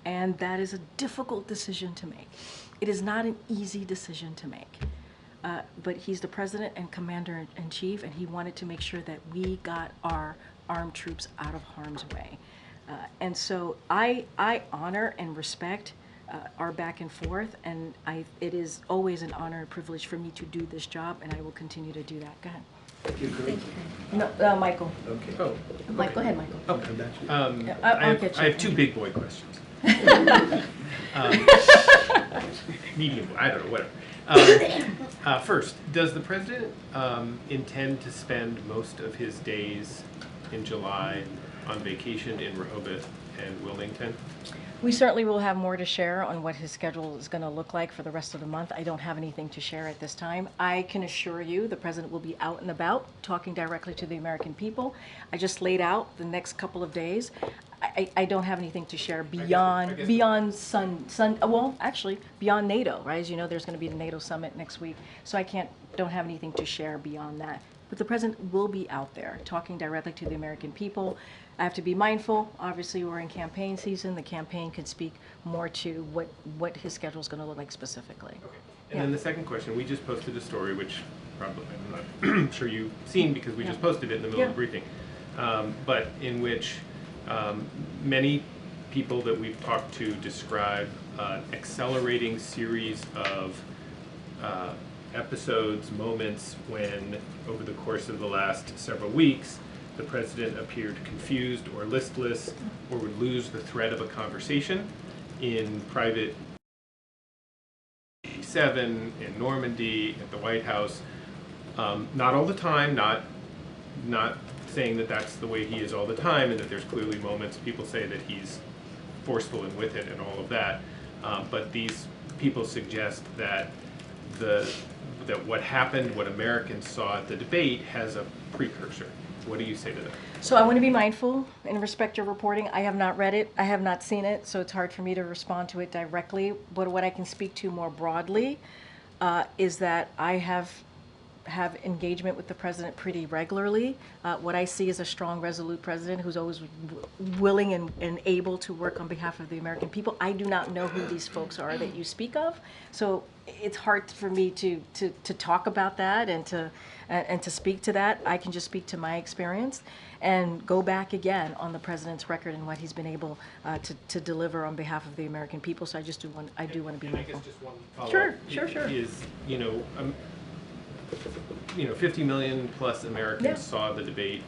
And that is a difficult decision to make. It is not an easy decision to make. But he's the president and commander-in-chief, and he wanted to make sure that we got our armed troops out of harm's way. And so I honor and respect our back and forth, and it is always an honor and privilege for me to do this job, and I will continue to do that. Go ahead. Thank you, Karine. No, Michael. Okay. Oh, Mike, go ahead, Michael. Okay. I have two big boy questions. Medium boy, I don't know, whatever. First, does the president intend to spend most of his days in July on vacation in Rehoboth and Wilmington? We certainly will have more to share on what his schedule is going to look like for the rest of the month. I don't have anything to share at this time. I can assure you the president will be out and about talking directly to the American people. I just laid out the next couple of days. I don't have anything to share beyond beyond NATO, right? As you know, there's going to be the NATO summit next week, so I don't have anything to share beyond that. But the president will be out there talking directly to the American people. I have to be mindful. Obviously, we're in campaign season. The campaign could speak more to what his schedule is going to look like specifically. Okay. And then the second question, we just posted a story, which probably I'm not sure you've seen because we just posted it in the middle of the briefing, but in which many people that we've talked to describe an accelerating series of episodes, moments when, over the course of the last several weeks, the president appeared confused or listless or would lose the thread of a conversation in private 7 in Normandy, at the White House. Not all the time, not saying that that's the way he is all the time, and that there's clearly moments people say that he's forceful and with it and all of that. But these people suggest that that what happened, what Americans saw at the debate, has a precursor. What do you say to that? So I want to be mindful and respect your reporting. I have not read it. I have not seen it, so it's hard for me to respond to it directly. But what I can speak to more broadly is that I have engagement with the president pretty regularly. What I see is a strong, resolute president who's always willing and able to work on behalf of the American people. I do not know who these folks are that you speak of, so it's hard for me to talk about that and to speak to that. I can just speak to my experience and go back again on the president's record and what he's been able to deliver on behalf of the American people. So I just do want to be mindful. I guess just one follow-up. Sure. Is 50 million plus Americans saw the debate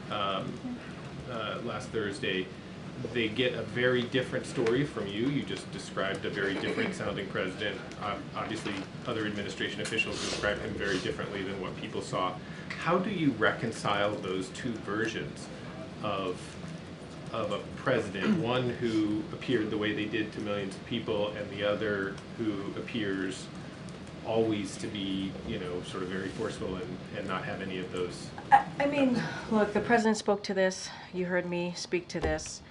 last Thursday. They get a very different story from you. You just described a very different sounding president. Obviously, other administration officials describe him very differently than what people saw. How do you reconcile those two versions of a president, one who appeared the way they did to millions of people, and the other who appears always to be, sort of very forceful and not have any of those? I mean, look, the president spoke to this. You heard me speak to this.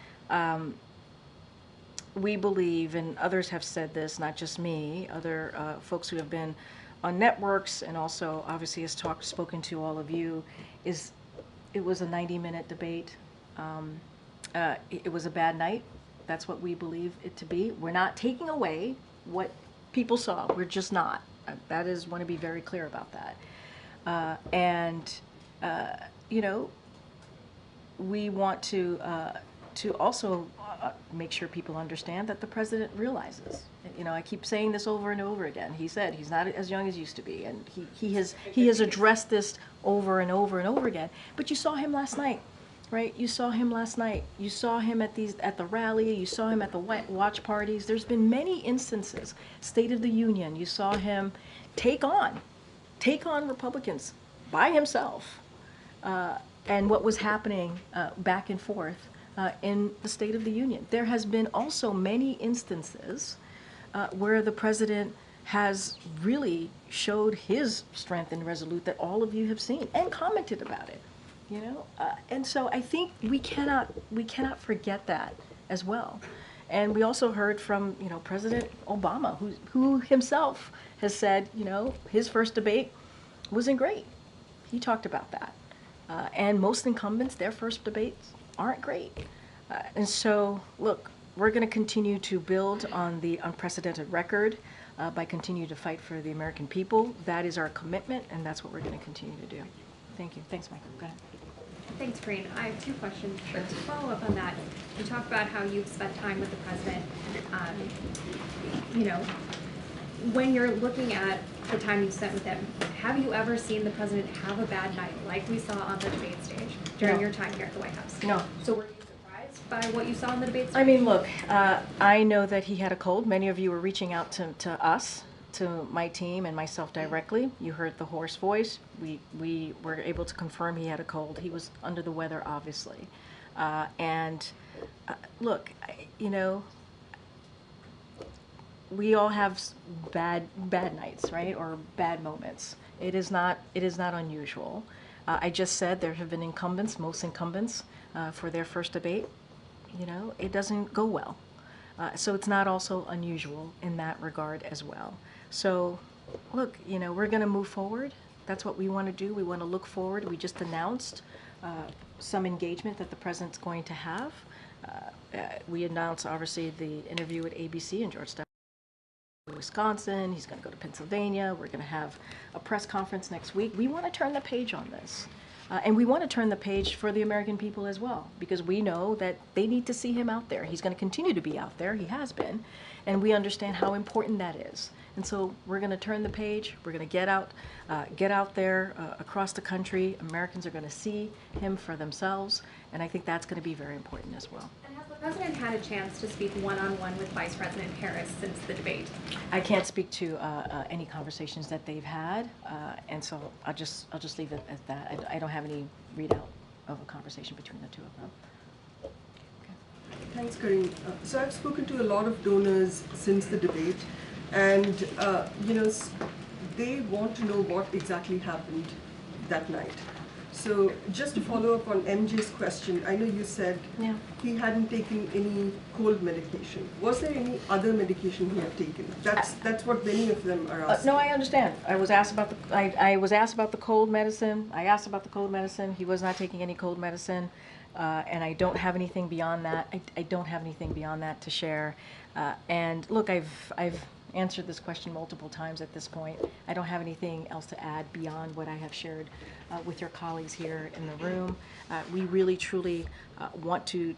We believe, and others have said this, not just me, other folks who have been on networks and also obviously has spoken to all of you, it was a 90-minute debate. It was a bad night. That's what we believe it to be. We're not taking away what people saw. We're just not. That is, want to be very clear about that. We want to also make sure people understand that the president realizes. I keep saying this over and over again. He said he's not as young as he used to be, and he has addressed this over and over and over again. But you saw him last night, right? You saw him last night. You saw him at the rally. You saw him at the watch parties. There's been many instances. State of the Union. You saw him take on Republicans by himself, and what was happening back and forth in the State of the Union. There has been also many instances where the president has really showed his strength and resolute that all of you have seen and commented about it. And so I think we cannot forget that as well. And we also heard from President Obama, who himself has said his first debate wasn't great. He talked about that. And most incumbents, their first debates aren't great. And so, look, we're going to continue to build on the unprecedented record by continuing to fight for the American people. That is our commitment, and that's what we're going to continue to do. Thank you. Thanks, Michael. Go ahead. Thanks, Karine. I have two questions. To follow up on that, you talk about how you've spent time with the president. When you're looking at the time you spent with him, have you ever seen the president have a bad night like we saw on the debate stage during your time here at the White House? No. So were you surprised by what you saw on the debate stage? I mean, look, I know that he had a cold. Many of you were reaching out to us, to my team and myself directly. You heard the hoarse voice. We were able to confirm he had a cold. He was under the weather, obviously. Look, we all have bad nights, right, or bad moments. It is not unusual. I just said there have been incumbents, most incumbents, for their first debate. It doesn't go well. So it's not also unusual in that regard as well. So, look, we're going to move forward. That's what we want to do. We want to look forward. We just announced some engagement that the president's going to have. We announced, obviously, the interview with ABC in Georgetown, Wisconsin. He's going to go to Pennsylvania. We're going to have a press conference next week. We want to turn the page on this. And we want to turn the page for the American people as well, because we know that they need to see him out there. He's going to continue to be out there. He has been. And we understand how important that is. And so we're going to turn the page. We're going to get out there across the country. Americans are going to see him for themselves. And I think that's going to be very important as well. And has the president had a chance to speak one-on-one with Vice President Harris since the debate? I can't speak to any conversations that they've had, and so I'll just leave it at that. I don't have any readout. of a conversation between the two of them. Thanks, Karine. So I've spoken to a lot of donors since the debate, and they want to know what exactly happened that night. So just to follow up on MJ's question, I know you said he hadn't taken any cold medication. Was there any other medication he had taken? That's what many of them are asking. No, I understand. I was asked about the cold medicine. I asked about the cold medicine. He was not taking any cold medicine. And I don't have anything beyond that. I don't have anything beyond that to share. And look, I've answered this question multiple times at this point. I don't have anything else to add beyond what I have shared with your colleagues here in the room. We really, truly want to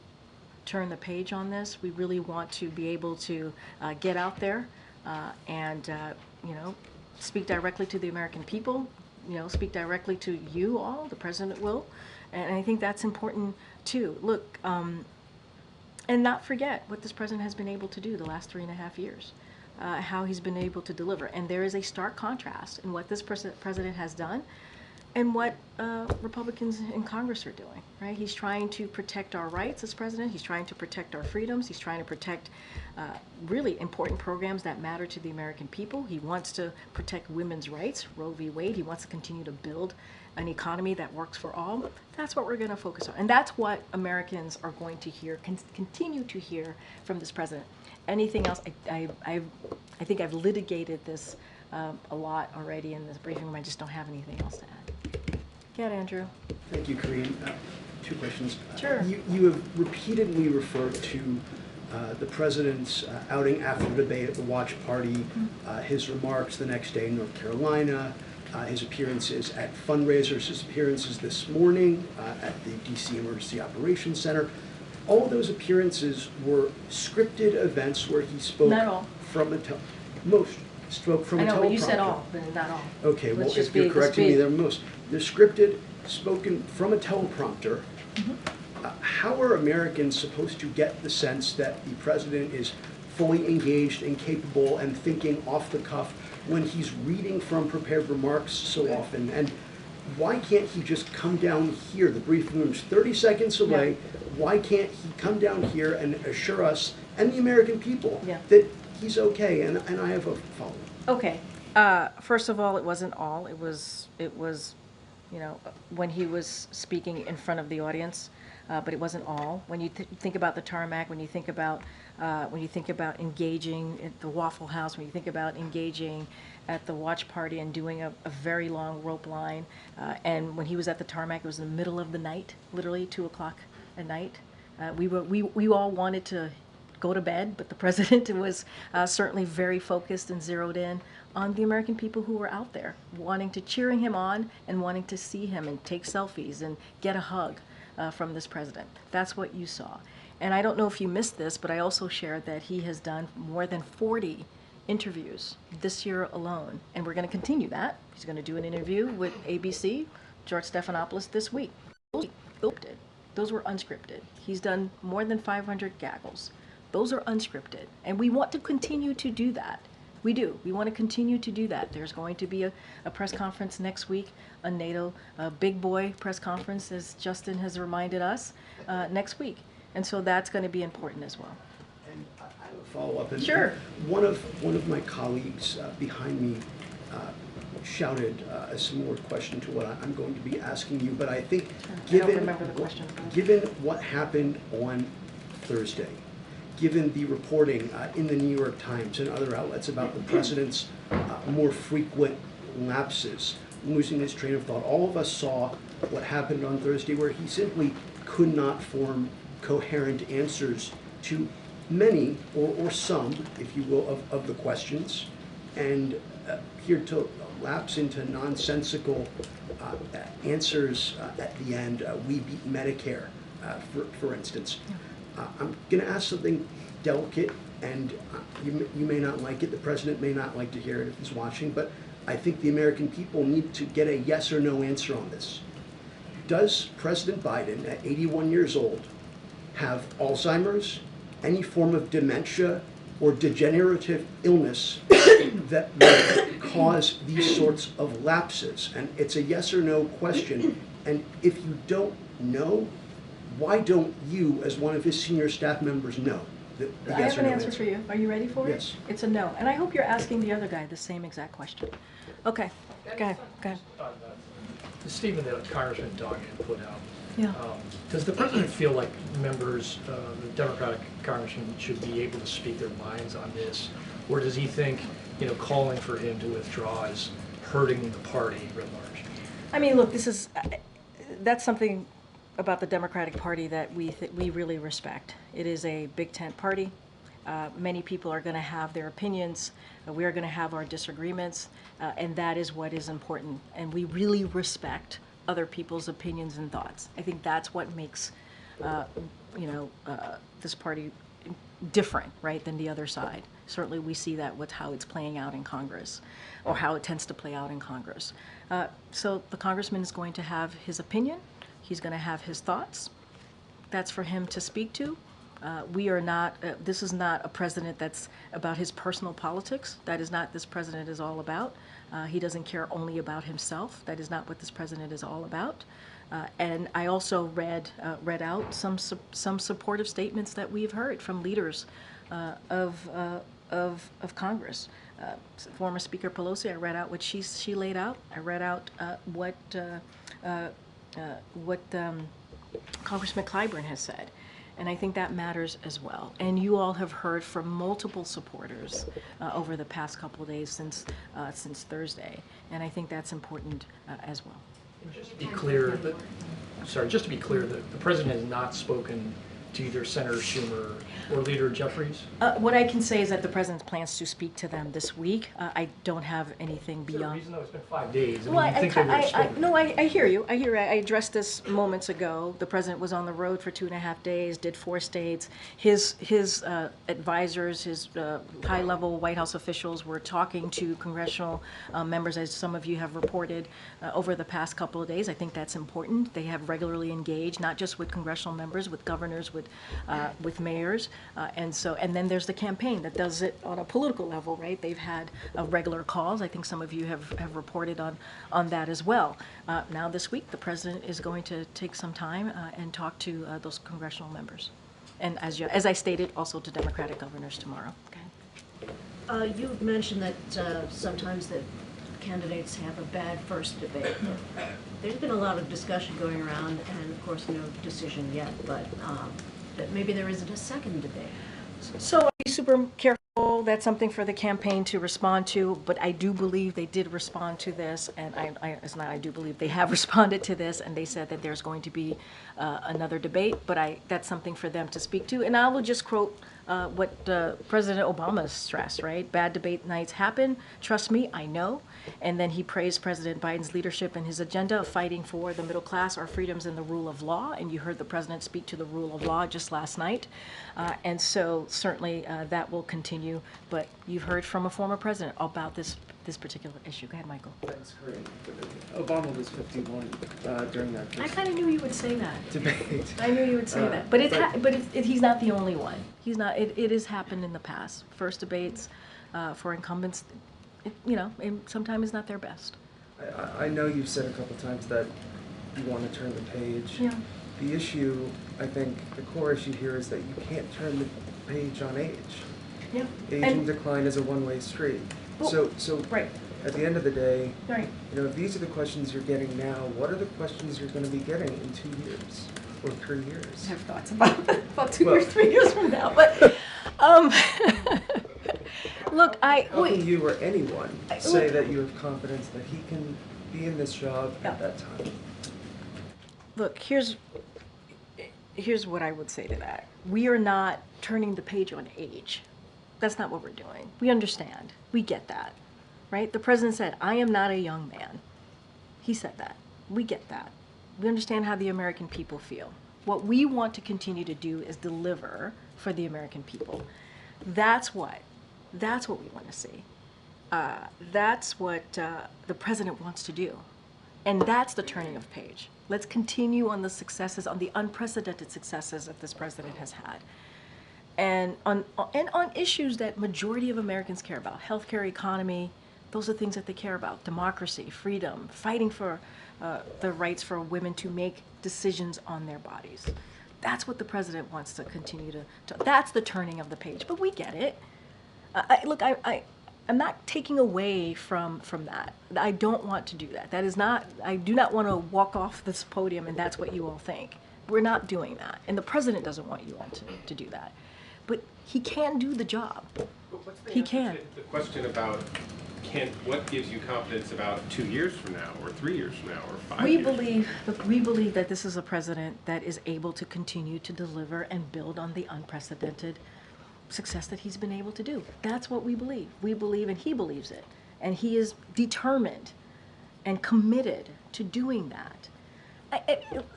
turn the page on this. We really want to be able to get out there and speak directly to the American people. Speak directly to you all. The president will. And I think that's important too. Look, and not forget what this president has been able to do the last 3.5 years, how he's been able to deliver. And there is a stark contrast in what this president has done and what Republicans in Congress are doing, right? He's trying to protect our rights as president. He's trying to protect our freedoms. He's trying to protect really important programs that matter to the American people. He wants to protect women's rights, Roe v. Wade. He wants to continue to build an economy that works for all. That's what we're going to focus on. And that's what Americans are going to hear, continue to hear from this president. Anything else, I think I've litigated this a lot already in this briefing room. I just don't have anything else to add. Get Andrew. Thank you, Karine. 2 questions. Sure. You have repeatedly referred to the president's outing after the debate at the watch party, his remarks the next day in North Carolina, his appearances at fundraisers, his appearances this morning at the DC Emergency Operations Center. All of those appearances were scripted events where he spoke from a most spoke from a teleprompter. I know, but you said all, but not all. Okay, well, if you're correcting me, they're most. They're scripted, spoken from a teleprompter. How are Americans supposed to get the sense that the president is fully engaged and capable and thinking off the cuff when he's reading from prepared remarks so often? And why can't he just come down here? The briefing room's 30 seconds away. Why can't he come down here and assure us and the American people that he's okay? And I have a follow-up. Okay. First of all, it wasn't all. It was when he was speaking in front of the audience, but it wasn't all. When you think about the tarmac, when you think about engaging at the Waffle House, when you think about engaging at the watch party and doing a very long rope line, and when he was at the tarmac, it was in the middle of the night, literally 2 o'clock at night. We all wanted to go to bed, but the president was certainly very focused and zeroed in on the American people who were out there, cheering him on and wanting to see him and take selfies and get a hug from this president. That's what you saw. And I don't know if you missed this, but I also shared that he has done more than 40 interviews this year alone, and we're going to continue that. He's going to do an interview with ABC, George Stephanopoulos, this week. Those were unscripted. He's done more than 500 gaggles. Those are unscripted, and we want to continue to do that. We do. We want to continue to do that. There's going to be a press conference next week, a NATO big boy press conference, as Justin has reminded us, next week. And so that's going to be important as well. And I have a follow-up. And sure. One of my colleagues behind me shouted a similar question to what I'm going to be asking you, but I think given what happened on Thursday, given the reporting in the New York Times and other outlets about the president's more frequent lapses, losing his train of thought, all of us saw what happened on Thursday where he simply could not form coherent answers to many or some, if you will, of the questions, and appeared to lapse into nonsensical answers at the end. We beat Medicare, for instance. I'm going to ask something delicate, and you may not like it. The president may not like to hear it if he's watching, but I think the American people need to get a yes or no answer on this. Does President Biden, at 81 years old, have Alzheimer's, any form of dementia, or degenerative illness that would cause these sorts of lapses? And it's a yes or no question. And if you don't no? Why don't you, as one of his senior staff members, know? The I yes have or an no answer for you. Are you ready for it? Yes. It's a no. And I hope you're asking the other guy the same exact question. Okay, go ahead, go ahead. The statement that Congressman Doggan put out. Yeah. Does the president feel like members, the Democratic congressmen, should be able to speak their minds on this? Or does he think, calling for him to withdraw is hurting the party writ large? I mean, look, this is, that's something about the Democratic Party that we really respect. It is a big tent party. Many people are going to have their opinions. We are going to have our disagreements, and that is what is important. And we really respect other people's opinions and thoughts. I think that's what makes, this party different, right, than the other side. Certainly, we see that with how it's playing out in Congress, or how it tends to play out in Congress. So the congressman is going to have his opinion. He's going to have his thoughts. That's for him to speak to. We are not, this is not a president that's about his personal politics. That is not this president is all about. He doesn't care only about himself. That is not what this president is all about. And I also read out some supportive statements that we've heard from leaders of Congress. Former Speaker Pelosi, I read out what she laid out. I read out what Congressman Clyburn has said. And I think that matters as well. And you all have heard from multiple supporters over the past couple of days since Thursday. And I think that's important as well. Just to be clear, the president has not spoken to either Senator Schumer or Leader Jeffries? What I can say is that the president plans to speak to them this week. I don't have anything beyond. Even though it's been 5 days, Well, you think they would have spoken? No, I hear you. I addressed this moments ago. The president was on the road for 2.5 days, did 4 states. His advisors, his high-level White House officials were talking to congressional members, as some of you have reported over the past couple of days. I think that's important. They have regularly engaged, not just with congressional members, with governors, with mayors, and then there's the campaign that does it on a political level, right? They've had regular calls. I think some of you have reported on that as well. Now this week, the president is going to take some time and talk to those congressional members, and as I stated, also to Democratic governors tomorrow. Okay. You've mentioned that sometimes the candidates have a bad first debate. There's been a lot of discussion going around, and of course no decision yet, but that maybe there isn't a second debate. So I'll be super careful. That's something for the campaign to respond to, but I do believe they did respond to this, and I do believe they have responded to this, and they said that there's going to be another debate, but that's something for them to speak to. And I will just quote what President Obama stressed, right? Bad debate nights happen. Trust me, I know. And then he praised President Biden's leadership and his agenda of fighting for the middle class, our freedoms, and the rule of law. And you heard the president speak to the rule of law just last night. And so certainly that will continue. But you've heard from a former president about this particular issue. Go ahead, Michael. Thanks, Karine. Obama was 51 during that. I kind of knew you would say that. Debate. I knew you would say that. But he's not the only one. He's not. It has happened in the past. First debates for incumbents, sometimes is not their best. I know you've said a couple times that you want to turn the page. Yeah. The issue, I think, the core issue here is that you can't turn the page on age. Yeah. Aging decline is a one-way street. Well, so right. At the end of the day, right. These are the questions you're getting now. What are the questions you're going to be getting in 2 years or 3 years? I have thoughts about 2 years, 3 years from now, but look, How can you or anyone say that you have confidence that he can be in this job at that time? Look, here's what I would say to that. We are not turning the page on age. That's not what we're doing. We understand. We get that, right? The president said, I am not a young man. He said that. We get that. We understand how the American people feel. What we want to continue to do is deliver for the American people. That's what we want to see. That's what the president wants to do. And that's the turning of page. Let's continue on the successes, on the unprecedented successes that this president has had. And on issues that majority of Americans care about, healthcare, economy, those are things that they care about. Democracy, freedom, fighting for the rights for women to make decisions on their bodies. That's what the president wants to continue to that's the turning of the page, but we get it. I'm not taking away from that. I don't want to do that. That is not, I do not want to walk off this podium and that's what you all think. We're not doing that. And the president doesn't want you all to do that. But he can do the job. He can. The question about what gives you confidence about 2 years from now, or 3 years from now, or 5 years? We believe that this is a president that is able to continue to deliver and build on the unprecedented success that he's been able to do. That's what we believe. We believe, and he believes it. And he is determined and committed to doing that.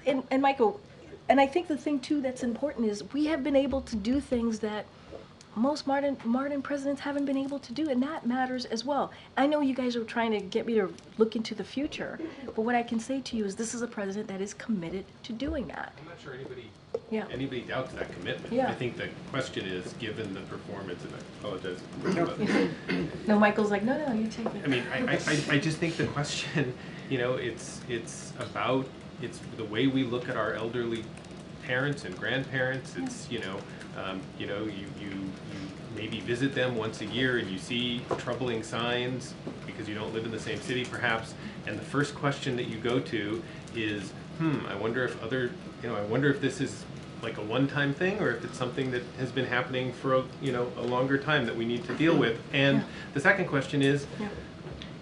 And Michael, and I think the thing too that's important is we have been able to do things that most modern presidents haven't been able to do, and that matters as well. I know you guys are trying to get me to look into the future, but what I can say to you is this is a president that is committed to doing that. I'm not sure anybody doubts that commitment. Yeah. I think the question is, given the performance, and I apologize. No, Michael's like, no, you take it. I mean, I just think the question, it's about, it's the way we look at our elderly parents and grandparents. It's, you maybe visit them once a year and you see troubling signs because you don't live in the same city perhaps, and the first question that you go to is, I wonder if this is like a one-time thing or if it's something that has been happening for a longer time that we need to deal with. And the second question is,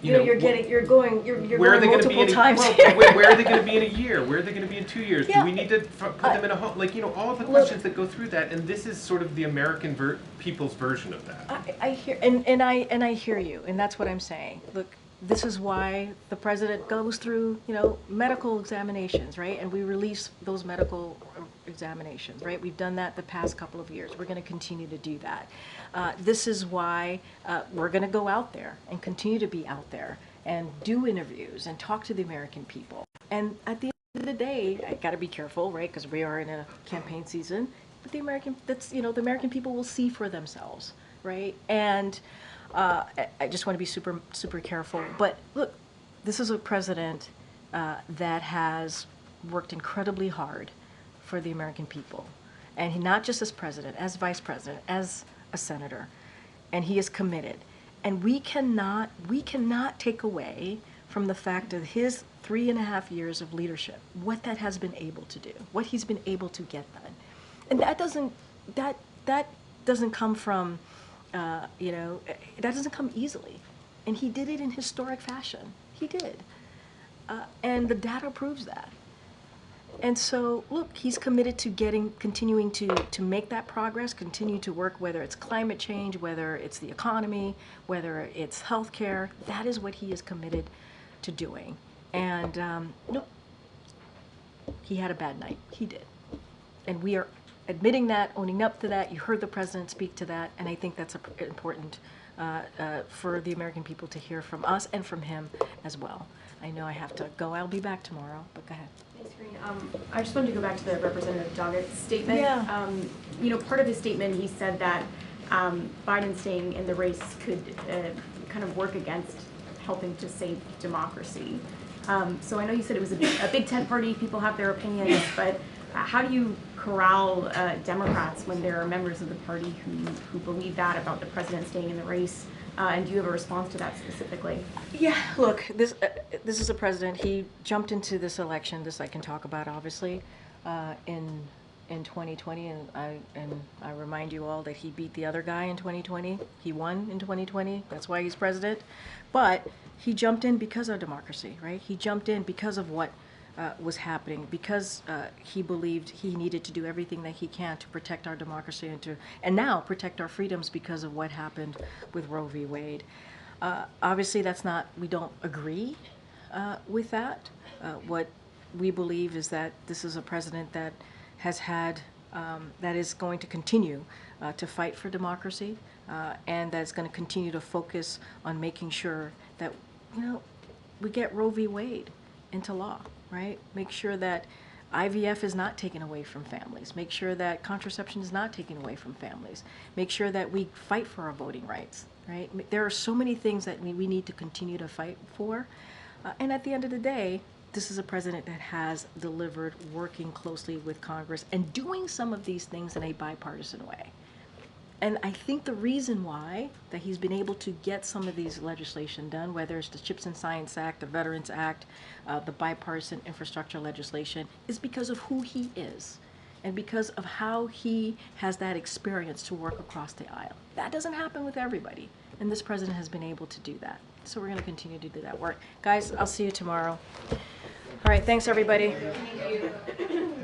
you're going multiple times. Where are they going to be in a year? Where are they going to be in 2 years? Do we need to put them in a home? All of the questions that go through that, and this is sort of the American people's version of that. I hear, and I hear you, and that's what I'm saying. Look, this is why the president goes through, medical examinations, right? And we release those medical examinations, right? We've done that the past couple of years. We're going to continue to do that. This is why we're going to go out there and continue to be out there and do interviews and talk to the American people. And at the end of the day, I got to be careful, right? Because we are in a campaign season. But the American people will see for themselves, right? And I just want to be super, super careful. But look, this is a president that has worked incredibly hard for the American people. And he, not just as president, as vice president, as a senator. And he is committed. And we cannot take away from the fact of his 3.5 years of leadership, what that has been able to do, what he's been able to get done. And that doesn't come from, that doesn't come easily. And he did it in historic fashion. He did. And the data proves that. And so, look, he's committed to continuing to make that progress, continue to work, whether it's climate change, whether it's the economy, whether it's healthcare. That is what he is committed to doing. And, he had a bad night. He did. And we are admitting that, owning up to that. You heard the president speak to that, and I think that's important for the American people to hear from us and from him as well. I know I have to go. I'll be back tomorrow, but go ahead. Thanks, Karine. I just wanted to go back to the Representative Doggett's statement. Yeah. Part of his statement, he said that Biden staying in the race could kind of work against helping to save democracy. So I know you said it was a big tent party, people have their opinions, but how do you corral Democrats when there are members of the party who believe that about the president staying in the race? And do you have a response to that specifically? Yeah, look, this is a president. He jumped into this election. This I can talk about, obviously, in 2020, and I remind you all that he beat the other guy in 2020. He won in 2020. That's why he's president. But he jumped in because of democracy, right? He jumped in because of what was happening, because he believed he needed to do everything that he can to protect our democracy and now protect our freedoms because of what happened with Roe v. Wade. Obviously, we don't agree with that. What we believe is that this is a president that has had, that is going to continue to fight for democracy, and that's going to continue to focus on making sure that, we get Roe v. Wade into law. Right? Make sure that IVF is not taken away from families. Make sure that contraception is not taken away from families. Make sure that we fight for our voting rights. Right? There are so many things that we need to continue to fight for. And at the end of the day, this is a president that has delivered working closely with Congress and doing some of these things in a bipartisan way. And I think the reason why that he's been able to get some of these legislation done, whether it's the CHIPS and Science Act, the Veterans Act, the bipartisan infrastructure legislation, is because of who he is and because of how he has that experience to work across the aisle. That doesn't happen with everybody, and this president has been able to do that. So we're going to continue to do that work. Guys, I'll see you tomorrow. All right, thanks everybody. Thank you.